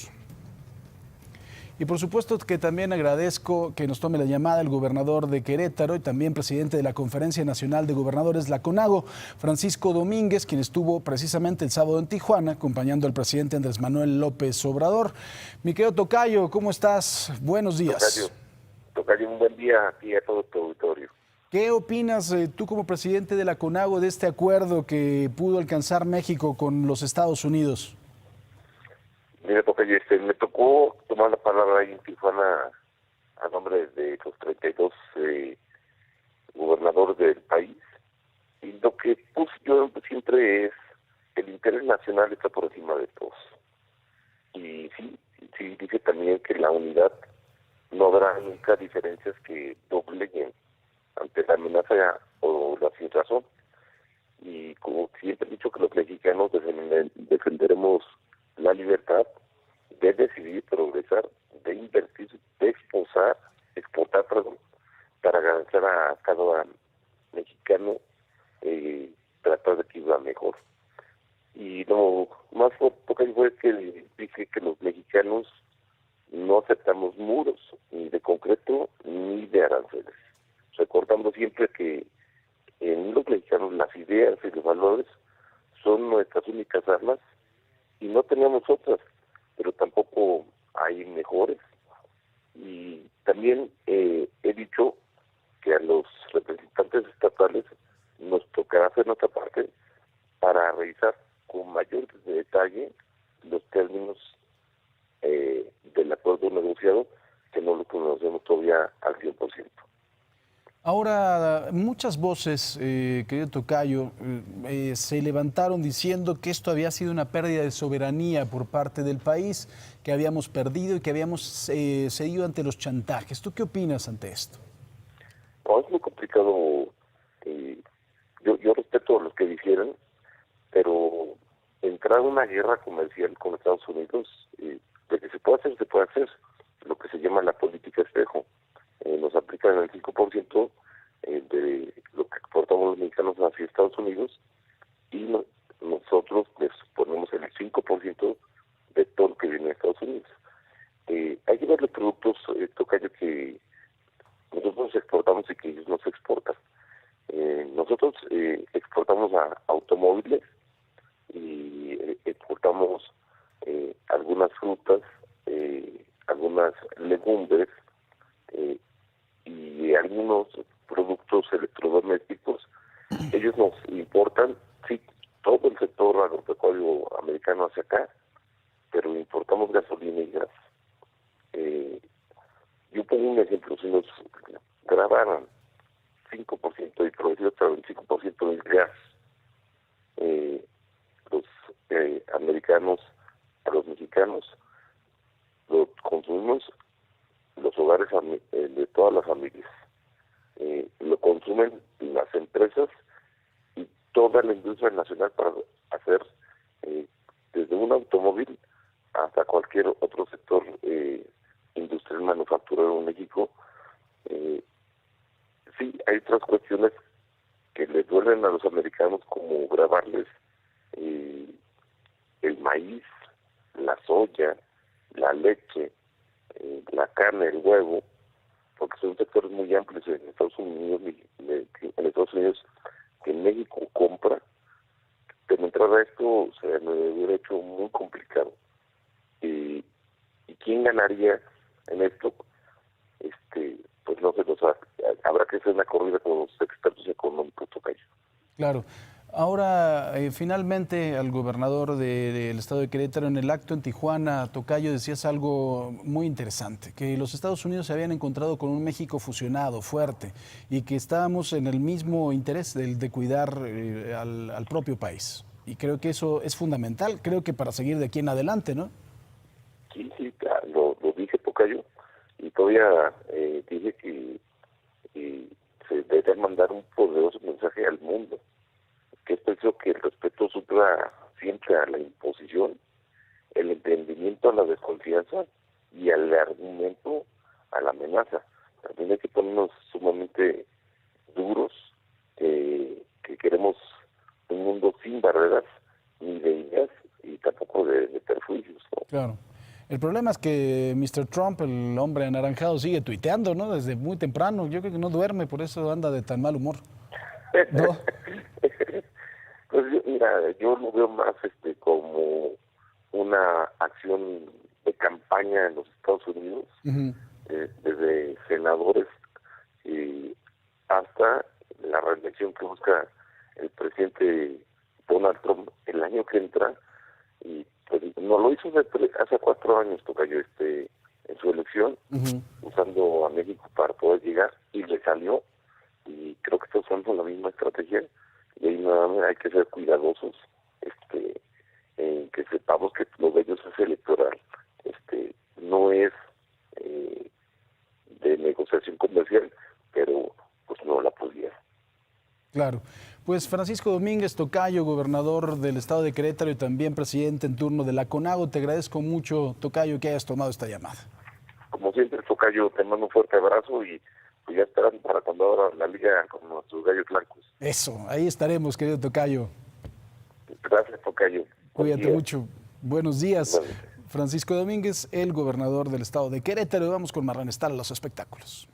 Y por supuesto que también agradezco que nos tome la llamada el gobernador de Querétaro y también presidente de la Conferencia Nacional de Gobernadores, la CONAGO, Francisco Domínguez, quien estuvo precisamente el sábado en Tijuana acompañando al presidente Andrés Manuel López Obrador. Mi querido tocayo, ¿cómo estás? Buenos días. Tocayo, un buen día a ti y a todo tu auditorio. ¿Qué opinas tú como presidente de la CONAGO de este acuerdo que pudo alcanzar México con los Estados Unidos? Mira, tocayo, me tocó tomar la palabra ahí en Tijuana a nombre de los 32 gobernadores del país. Y lo que puse yo siempre es: el interés nacional está por encima de todos. Y sí dice también que la unidad no habrá nunca diferencias que dobleguen ante la amenaza o la sinrazón. Y como siempre he dicho, que los mexicanos defenderemos la libertad de decidir, progresar, de invertir, de exportar, para garantizar a cada mexicano tratar de que viva mejor. Y lo más fuerte fue que dije que los también he dicho que a los representantes estatales nos tocará hacer nuestra parte para revisar con mayor detalle los términos del acuerdo negociado, que no lo conocemos todavía al 100%. Ahora, muchas voces, querido tocayo, se levantaron diciendo que esto había sido una pérdida de soberanía por parte del país, que habíamos perdido y que habíamos cedido ante los chantajes. ¿Tú qué opinas ante esto? No, es muy complicado. Yo respeto a los que dijeron, pero entrar en una guerra comercial con Estados Unidos, de que se puede hacer, se puede hacer. Lo que se llama la política espejo. Nos aplican el 5% de lo que exportamos los mexicanos hacia Estados Unidos y nosotros les ponemos el 5% de todo lo que viene de Estados Unidos. Hay que ver los productos, tocayo, que nosotros exportamos y que ellos no se exportan. Nosotros exportamos a automóviles y exportamos algunas frutas, algunas legumbres y algunos productos electrodomésticos. Ellos nos importan, sí, todo el sector agropecuario americano hacia acá, pero importamos gasolina y gas. Yo pongo un ejemplo: si nos grabaran 5% y produciera el 5% del gas, los americanos a los mexicanos lo consumimos los hogares de todas las familias, lo consumen las empresas y toda la industria nacional para hacer desde un automóvil hasta cualquier otro sector industrial manufacturero en México. Sí, hay otras cuestiones que les duelen a los americanos, como grabarles el maíz, la soya, la leche, la carne, el huevo, porque son sectores muy amplios en Estados Unidos, que México compra. Pero entrar a esto se me hubiera hecho muy complicado. ¿Y quién ganaría en esto? Pues no se lo sabe. Habrá que hacer una corrida con los expertos económicos, tocayo. Claro. Ahora, finalmente, al gobernador del estado de Querétaro, en el acto en Tijuana, tocayo, decías algo muy interesante, que los Estados Unidos se habían encontrado con un México fusionado, fuerte, y que estábamos en el mismo interés de cuidar al propio país. Y creo que eso es fundamental, creo que para seguir de aquí en adelante, ¿no? Sí, lo dije, tocayo, y todavía dije que se debe mandar un poderoso mensaje al mundo, que es preciso que el respeto supla siempre a la imposición, el entendimiento a la desconfianza y al argumento a la amenaza. También hay que ponernos sumamente duros, que queremos un mundo sin barreras ni de ideas y tampoco de perjuicios, ¿no? Claro. El problema es que Mr. Trump, el hombre anaranjado, sigue tuiteando, ¿no? Desde muy temprano. Yo creo que no duerme, por eso anda de tan mal humor. ¿No? Pues mira, yo lo veo más como una acción de campaña en los Estados Unidos, desde senadores hasta la reelección que busca el presidente Donald Trump el año que entra, y pues no lo hizo hace 4 años, tocayo, en su elección, usando a México para poder llegar, y le salió, y creo que estamos usando la misma estrategia. Y ahí nuevamente hay que ser cuidadosos, que sepamos que lo de ellos es electoral, no es de negociación comercial, pero pues no la podía. Claro. Pues Francisco Domínguez, tocayo, gobernador del estado de Querétaro y también presidente en turno de la CONAGO, te agradezco mucho, tocayo, que hayas tomado esta llamada. Como siempre, tocayo, te mando un fuerte abrazo y pues ya esperando para cuando abra la liga con nuestros gallos blancos. Eso, ahí estaremos, querido tocayo. Gracias, tocayo. Cuídate mucho. Buenos días. Francisco Domínguez, el gobernador del estado de Querétaro. Y vamos con Marlene Estar a los espectáculos.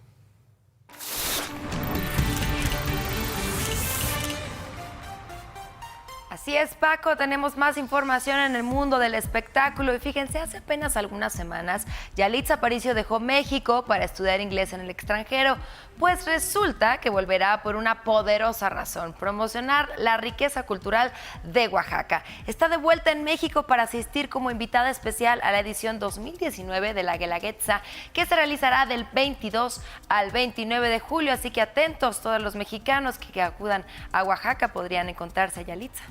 Así es, Paco, tenemos más información en el mundo del espectáculo y fíjense, hace apenas algunas semanas Yalitza Aparicio dejó México para estudiar inglés en el extranjero, pues resulta que volverá por una poderosa razón, promocionar la riqueza cultural de Oaxaca. Está de vuelta en México para asistir como invitada especial a la edición 2019 de la Guelaguetza, que se realizará del 22 al 29 de julio, así que atentos todos los mexicanos que acudan a Oaxaca podrían encontrarse a Yalitza.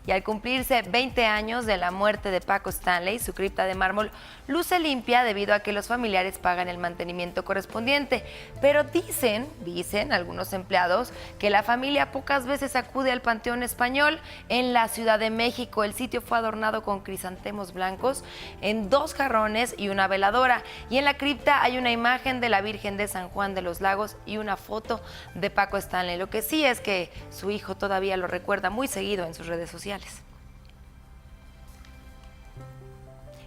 Y al cumplirse 20 años de la muerte de Paco Stanley, su cripta de mármol luce limpia debido a que los familiares pagan el mantenimiento correspondiente. Pero dicen algunos empleados que la familia pocas veces acude al Panteón Español en la Ciudad de México. El sitio fue adornado con crisantemos blancos en 2 jarrones y una veladora. Y en la cripta hay una imagen de la Virgen de San Juan de los Lagos y una foto de Paco Stanley. Lo que sí es que su hijo todavía lo recuerda muy seguido en sus redes sociales.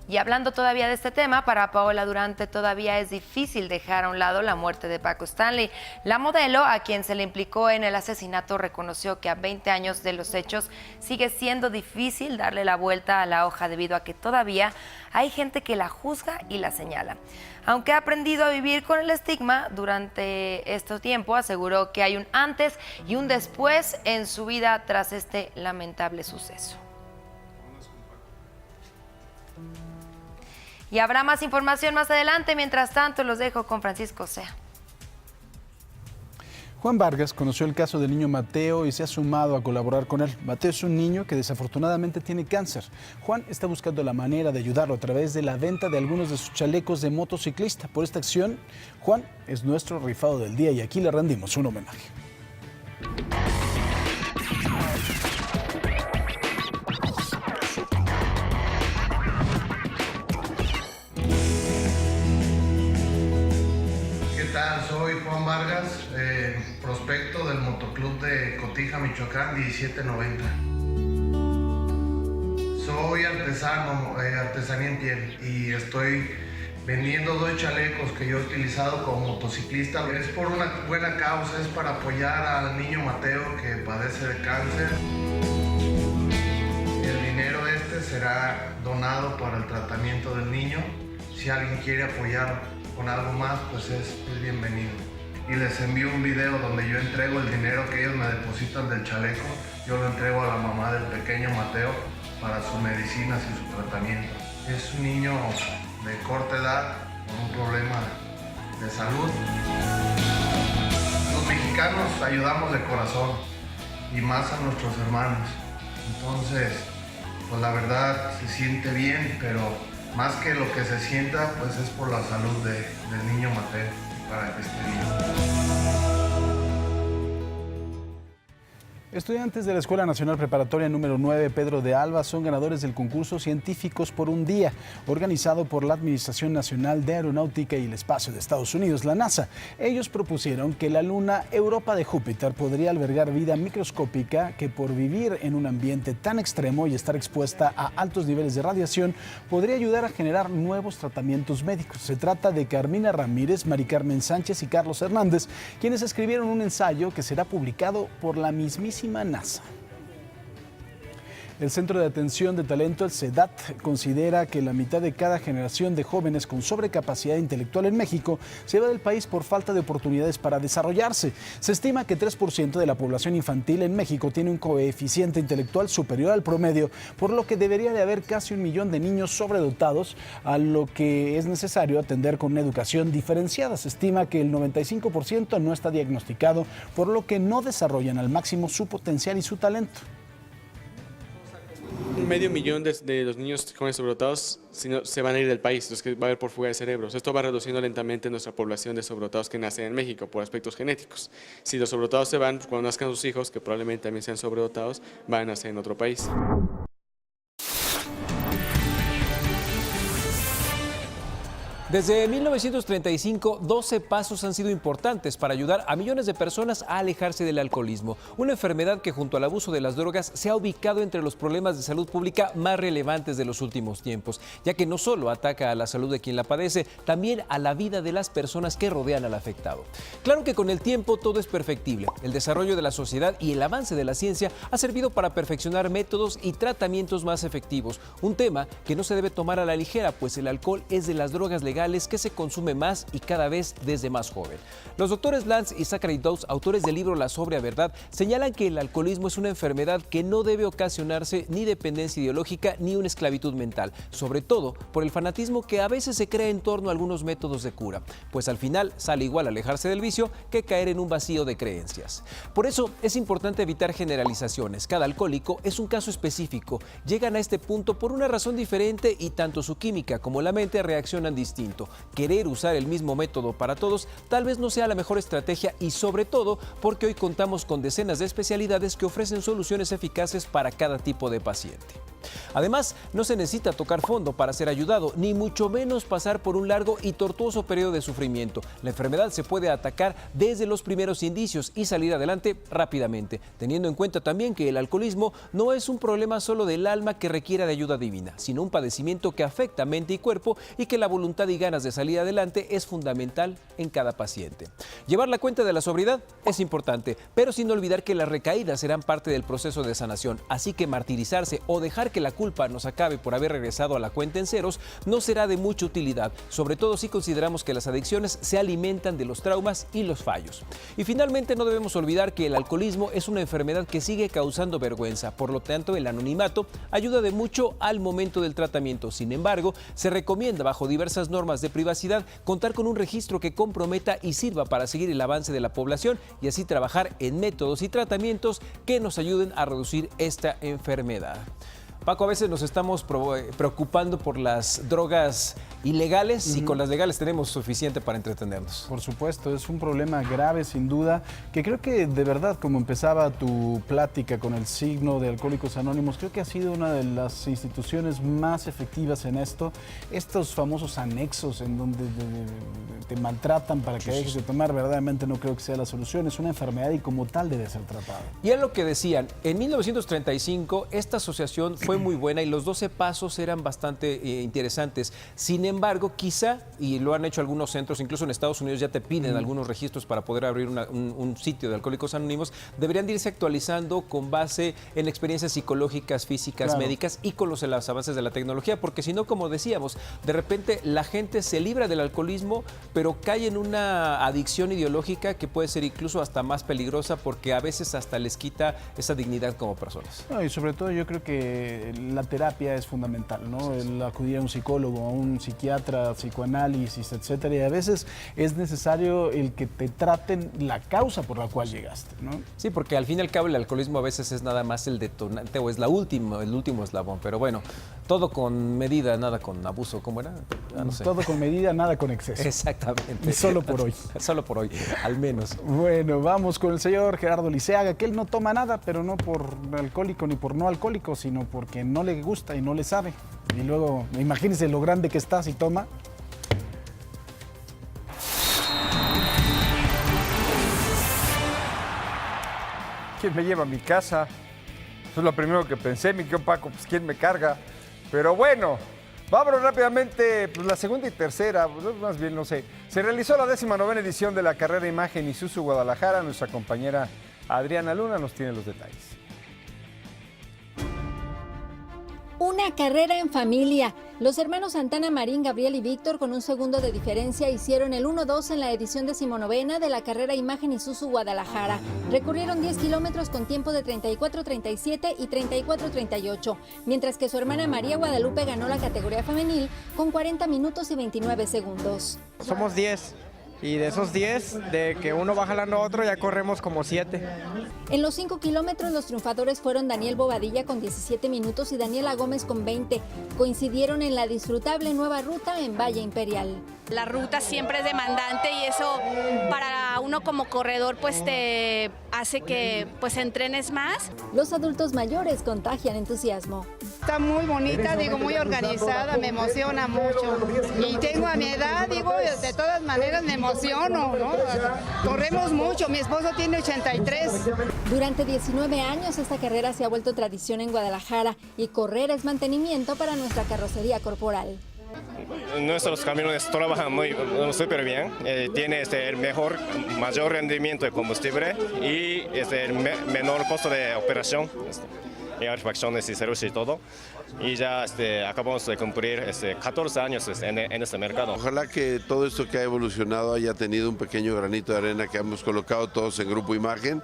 Y hablando todavía de este tema, para Paola Durante todavía es difícil dejar a un lado la muerte de Paco Stanley. La modelo, a quien se le implicó en el asesinato, reconoció que a 20 años de los hechos sigue siendo difícil darle la vuelta a la hoja debido a que todavía hay gente que la juzga y la señala. Aunque ha aprendido a vivir con el estigma durante este tiempo, aseguró que hay un antes y un después en su vida tras este lamentable suceso. Y habrá más información más adelante. Mientras tanto, los dejo con Francisco Sea. Juan Vargas conoció el caso del niño Mateo y se ha sumado a colaborar con él. Mateo es un niño que desafortunadamente tiene cáncer. Juan está buscando la manera de ayudarlo a través de la venta de algunos de sus chalecos de motociclista. Por esta acción, Juan es nuestro rifado del día y aquí le rendimos un homenaje. Soy Juan Vargas, prospecto del Motoclub de Cotija, Michoacán, 1790. Soy artesano, artesanía en piel, y estoy vendiendo 2 chalecos que yo he utilizado como motociclista. Es por una buena causa, es para apoyar al niño Mateo que padece de cáncer. El dinero será donado para el tratamiento del niño. Si alguien quiere apoyar con algo más, pues es bienvenido. Y les envío un video donde yo entrego el dinero que ellos me depositan del chaleco. Yo lo entrego a la mamá del pequeño Mateo para sus medicinas y su tratamiento. Es un niño de corta edad con un problema de salud. Los mexicanos ayudamos de corazón y más a nuestros hermanos. Entonces, pues la verdad se siente bien, pero más que lo que se sienta, pues es por la salud del niño Mateo, para que esté bien. Estudiantes de la Escuela Nacional Preparatoria número 9 Pedro de Alba son ganadores del concurso Científicos por un Día, organizado por la Administración Nacional de Aeronáutica y el Espacio de Estados Unidos, la NASA. Ellos propusieron que la luna Europa de Júpiter podría albergar vida microscópica que, por vivir en un ambiente tan extremo y estar expuesta a altos niveles de radiación, podría ayudar a generar nuevos tratamientos médicos. Se trata de Carmina Ramírez, Mari Carmen Sánchez y Carlos Hernández, quienes escribieron un ensayo que será publicado por la mismísima NASA. El Centro de Atención de Talento, el CEDAT, considera que la mitad de cada generación de jóvenes con sobrecapacidad intelectual en México se va del país por falta de oportunidades para desarrollarse. Se estima que 3% de la población infantil en México tiene un coeficiente intelectual superior al promedio, por lo que debería de haber casi 1 millón de niños sobredotados, a lo que es necesario atender con una educación diferenciada. Se estima que el 95% no está diagnosticado, por lo que no desarrollan al máximo su potencial y su talento. 500,000 de los niños jóvenes sobredotados se van a ir del país, los que va a haber por fuga de cerebros. Esto va reduciendo lentamente nuestra población de sobredotados que nacen en México por aspectos genéticos. Si los sobredotados se van, cuando nazcan sus hijos, que probablemente también sean sobredotados, van a nacer en otro país. Desde 1935, 12 pasos han sido importantes para ayudar a millones de personas a alejarse del alcoholismo, una enfermedad que junto al abuso de las drogas se ha ubicado entre los problemas de salud pública más relevantes de los últimos tiempos, ya que no solo ataca a la salud de quien la padece, también a la vida de las personas que rodean al afectado. Claro que con el tiempo todo es perfectible. El desarrollo de la sociedad y el avance de la ciencia ha servido para perfeccionar métodos y tratamientos más efectivos, un tema que no se debe tomar a la ligera, pues el alcohol es de las drogas legales que se consume más y cada vez desde más joven. Los doctores Lance y Zachary Dawes, autores del libro La sobria verdad, señalan que el alcoholismo es una enfermedad que no debe ocasionarse ni dependencia ideológica ni una esclavitud mental, sobre todo por el fanatismo que a veces se crea en torno a algunos métodos de cura, pues al final sale igual alejarse del vicio que caer en un vacío de creencias. Por eso es importante evitar generalizaciones. Cada alcohólico es un caso específico. Llegan a este punto por una razón diferente y tanto su química como la mente reaccionan distinto. Querer usar el mismo método para todos tal vez no sea la mejor estrategia y sobre todo porque hoy contamos con decenas de especialidades que ofrecen soluciones eficaces para cada tipo de paciente. Además, no se necesita tocar fondo para ser ayudado, ni mucho menos pasar por un largo y tortuoso periodo de sufrimiento. La enfermedad se puede atacar desde los primeros indicios y salir adelante rápidamente, teniendo en cuenta también que el alcoholismo no es un problema solo del alma que requiera de ayuda divina, sino un padecimiento que afecta mente y cuerpo y que la voluntad y ganas de salir adelante es fundamental en cada paciente. Llevar la cuenta de la sobriedad es importante, pero sin olvidar que las recaídas serán parte del proceso de sanación, así que martirizarse o dejar que la culpa nos acabe por haber regresado a la cuenta en ceros no será de mucha utilidad, sobre todo si consideramos que las adicciones se alimentan de los traumas y los fallos. Y finalmente no debemos olvidar que el alcoholismo es una enfermedad que sigue causando vergüenza, por lo tanto el anonimato ayuda de mucho al momento del tratamiento. Sin embargo, se recomienda bajo diversas normas de privacidad contar con un registro que comprometa y sirva para seguir el avance de la población y así trabajar en métodos y tratamientos que nos ayuden a reducir esta enfermedad. Paco, a veces nos estamos preocupando por las drogas ilegales y con las legales tenemos suficiente para entretenernos. Por supuesto, es un problema grave sin duda, que creo que de verdad, como empezaba tu plática con el signo de Alcohólicos Anónimos, creo que ha sido una de las instituciones más efectivas en esto. Estos famosos anexos en donde te maltratan para que dejes de tomar, verdaderamente no creo que sea la solución. Es una enfermedad y como tal debe ser tratada. Y es lo que decían, en 1935 esta asociación fue muy buena y los 12 pasos eran bastante interesantes. Sin embargo, quizá, y lo han hecho algunos centros, incluso en Estados Unidos ya te piden algunos registros para poder abrir un sitio de Alcohólicos Anónimos, deberían de irse actualizando con base en experiencias psicológicas, físicas, médicas y con los avances de la tecnología, porque si no, como decíamos, de repente la gente se libra del alcoholismo, pero cae en una adicción ideológica que puede ser incluso hasta más peligrosa porque a veces hasta les quita esa dignidad como personas. No, y sobre todo yo creo que la terapia es fundamental, ¿no? El acudir a un psicólogo, a un psiquiatra, psicoanálisis, etcétera, y a veces es necesario el que te traten la causa por la cual llegaste, ¿no? Sí, porque al fin y al cabo el alcoholismo a veces es nada más el detonante o es el último eslabón, pero bueno, todo con medida, nada con abuso, ¿cómo era? No sé. Todo con medida, nada con exceso. Exactamente. Y solo por hoy. Solo por hoy, al menos. Bueno, vamos con el señor Gerardo Liceaga, que él no toma nada, pero no por alcohólico ni por no alcohólico, sino porque no le gusta y no le sabe. Y luego, imagínense lo grande que está si toma. ¿Quién me lleva a mi casa? Eso es lo primero que pensé, mi querido Paco, pues ¿quién me carga? Pero bueno, vámonos rápidamente, pues la segunda y tercera, pues, más bien no sé. Se realizó la 19ª edición de la carrera Imagen Isuzu Guadalajara. Nuestra compañera Adriana Luna nos tiene los detalles. Una carrera en familia. Los hermanos Santana Marín, Gabriel y Víctor, con un segundo de diferencia, hicieron el 1-2 en la edición 19ª de la carrera Imagen Isuzu Guadalajara. Recorrieron 10 kilómetros con tiempo de 34:37 y 34:38, mientras que su hermana María Guadalupe ganó la categoría femenil con 40 minutos y 29 segundos. Somos 10. Y de esos 10, de que uno va jalando a otro, ya corremos como 7. En los 5 kilómetros, los triunfadores fueron Daniel Bobadilla con 17 minutos y Daniela Gómez con 20. Coincidieron en la disfrutable nueva ruta en Valle Imperial. La ruta siempre es demandante y eso para uno como corredor pues te hace que pues entrenes más. Los adultos mayores contagian entusiasmo. Está muy bonita, digo, muy organizada, me emociona mucho. Y tengo a mi edad, digo, de todas maneras me emociono, ¿no? Corremos mucho, mi esposo tiene 83. Durante 19 años esta carrera se ha vuelto tradición en Guadalajara y correr es mantenimiento para nuestra carrocería corporal. Nuestros camiones trabajan súper bien, tiene el mayor rendimiento de combustible y el menor costo de operación, y refacciones y servicios y todo. Y ya acabamos de cumplir 14 años en este mercado. Ojalá que todo esto que ha evolucionado haya tenido un pequeño granito de arena que hemos colocado todos en Grupo Imagen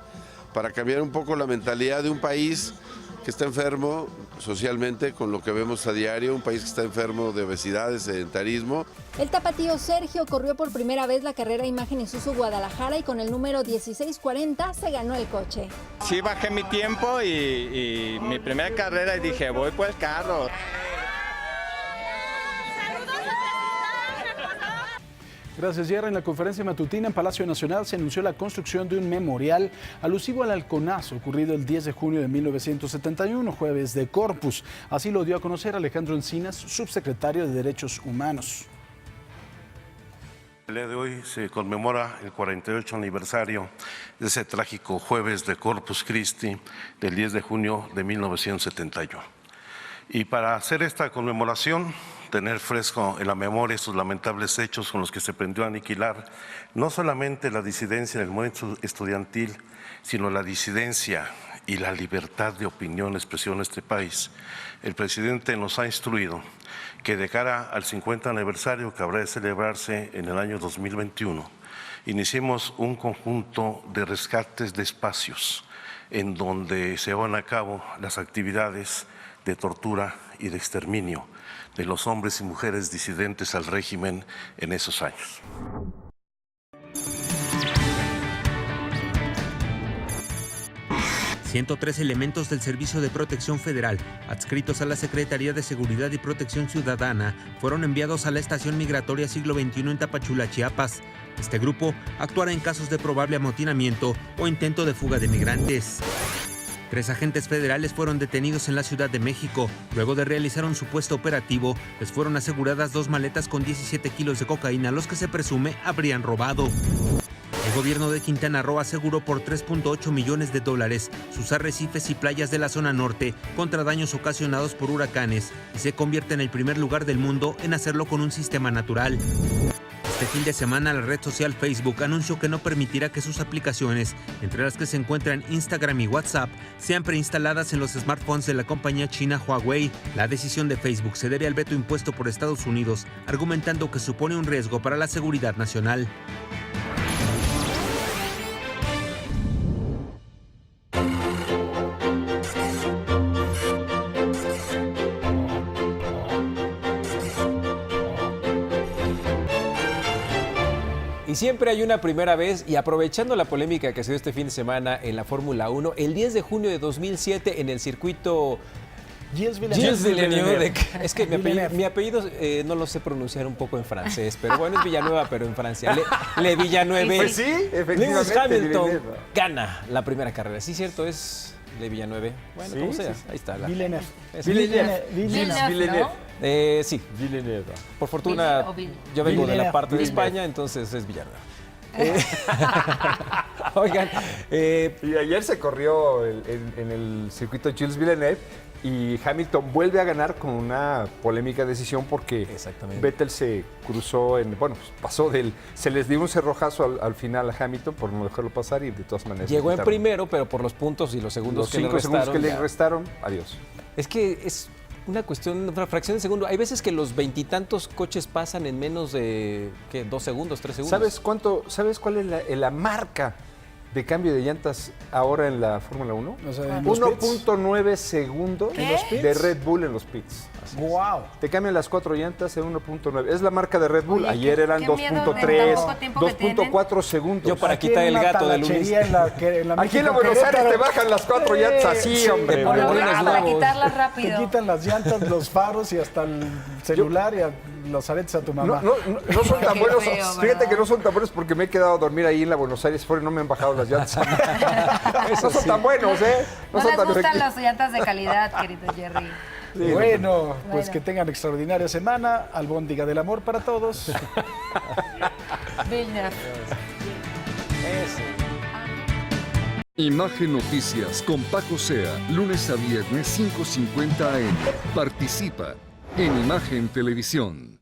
para cambiar un poco la mentalidad de un país que está enfermo socialmente con lo que vemos a diario, un país que está enfermo de obesidad, de sedentarismo. El tapatío Sergio corrió por primera vez la carrera Imagen Isuzu Guadalajara y con el número 1640 se ganó el coche. Sí, bajé mi tiempo y mi primera carrera y dije, voy por el carro. Gracias, Jerry. En la conferencia matutina en Palacio Nacional se anunció la construcción de un memorial alusivo al halconazo ocurrido el 10 de junio de 1971, jueves de Corpus. Así lo dio a conocer Alejandro Encinas, subsecretario de Derechos Humanos. El día de hoy se conmemora el 48 aniversario de ese trágico jueves de Corpus Christi del 10 de junio de 1971. Y para hacer esta conmemoración, tener fresco en la memoria estos lamentables hechos con los que se pretendió aniquilar no solamente la disidencia en el movimiento estudiantil, sino la disidencia y la libertad de opinión, expresión en este país, el presidente nos ha instruido que de cara al 50 aniversario que habrá de celebrarse en el año 2021, iniciemos un conjunto de rescates de espacios en donde se van a cabo las actividades de tortura y de exterminio de los hombres y mujeres disidentes al régimen en esos años. ...103 elementos del Servicio de Protección Federal, adscritos a la Secretaría de Seguridad y Protección Ciudadana, fueron enviados a la Estación Migratoria Siglo XXI en Tapachula, Chiapas. Este grupo actuará en casos de probable amotinamiento o intento de fuga de migrantes. 3 agentes federales fueron detenidos en la Ciudad de México. Luego de realizar un supuesto operativo, les fueron aseguradas 2 maletas con 17 kilos de cocaína, los que se presume habrían robado. El gobierno de Quintana Roo aseguró por $3.8 millones sus arrecifes y playas de la zona norte contra daños ocasionados por huracanes y se convierte en el primer lugar del mundo en hacerlo con un sistema natural. Este fin de semana la red social Facebook anunció que no permitirá que sus aplicaciones, entre las que se encuentran Instagram y WhatsApp, sean preinstaladas en los smartphones de la compañía china Huawei. La decisión de Facebook se debe al veto impuesto por Estados Unidos, argumentando que supone un riesgo para la seguridad nacional. Y siempre hay una primera vez, y aprovechando la polémica que se dio este fin de semana en la Fórmula 1, el 10 de junio de 2007 en el circuito Gilles Villeneuve. Es que mi apellido no lo sé pronunciar un poco en francés, pero bueno, es Villanueva, pero en Francia. Le Villanueve. Pues sí, efectivamente. Lewis Hamilton gana la primera carrera. Sí, cierto, es Le Villanueve. Bueno, sí, como sea, sí. ahí está. Villeneuve. Sí. Villeneuve. Por fortuna, yo vengo de la parte de España, entonces es Villanueva. Oigan, y ayer se corrió en el circuito Gilles Villeneuve y Hamilton vuelve a ganar con una polémica decisión porque Vettel se cruzó pasó se les dio un cerrojazo al final a Hamilton por no dejarlo pasar y de todas maneras llegó en primero, pero por los puntos y los segundos que le restaron. 5 segundos que le restaron, adiós. Es que es una cuestión, una fracción de segundo. Hay veces que los 20 y tantos coches pasan en menos de 2 segundos, 3 segundos. ¿Sabes cuál es la marca de cambio de llantas ahora en la Fórmula 1? O sea, 1.9 segundos de Red Bull en los pits. ¡Wow! Te cambian las 4 llantas en 1.9. Es la marca de Red Bull. Oye, ayer eran 2.3, 2.4 segundos. Yo para quitar el gato de Luis. Aquí en la Buenos Aires te bajan las 4 llantas así, hombre. Para quitarlas rápido. Te quitan las llantas, los faros y hasta el celular. los aretes a tu mamá. No son tan Qué buenos. feo, Fíjate ¿verdad? que no son tan buenos porque me he quedado a dormir ahí en la Buenos Aires Foro y no me han bajado las llantas. No son tan buenos, ¿eh? No son les tan gustan efectivos. las llantas de calidad, querido Jerry. Bueno, pues Bueno. que tengan extraordinaria semana. Albóndiga del amor para todos. Vilna. Imagen Noticias con Paco Sea, lunes a viernes 5:50 AM. Participa en Imagen Televisión.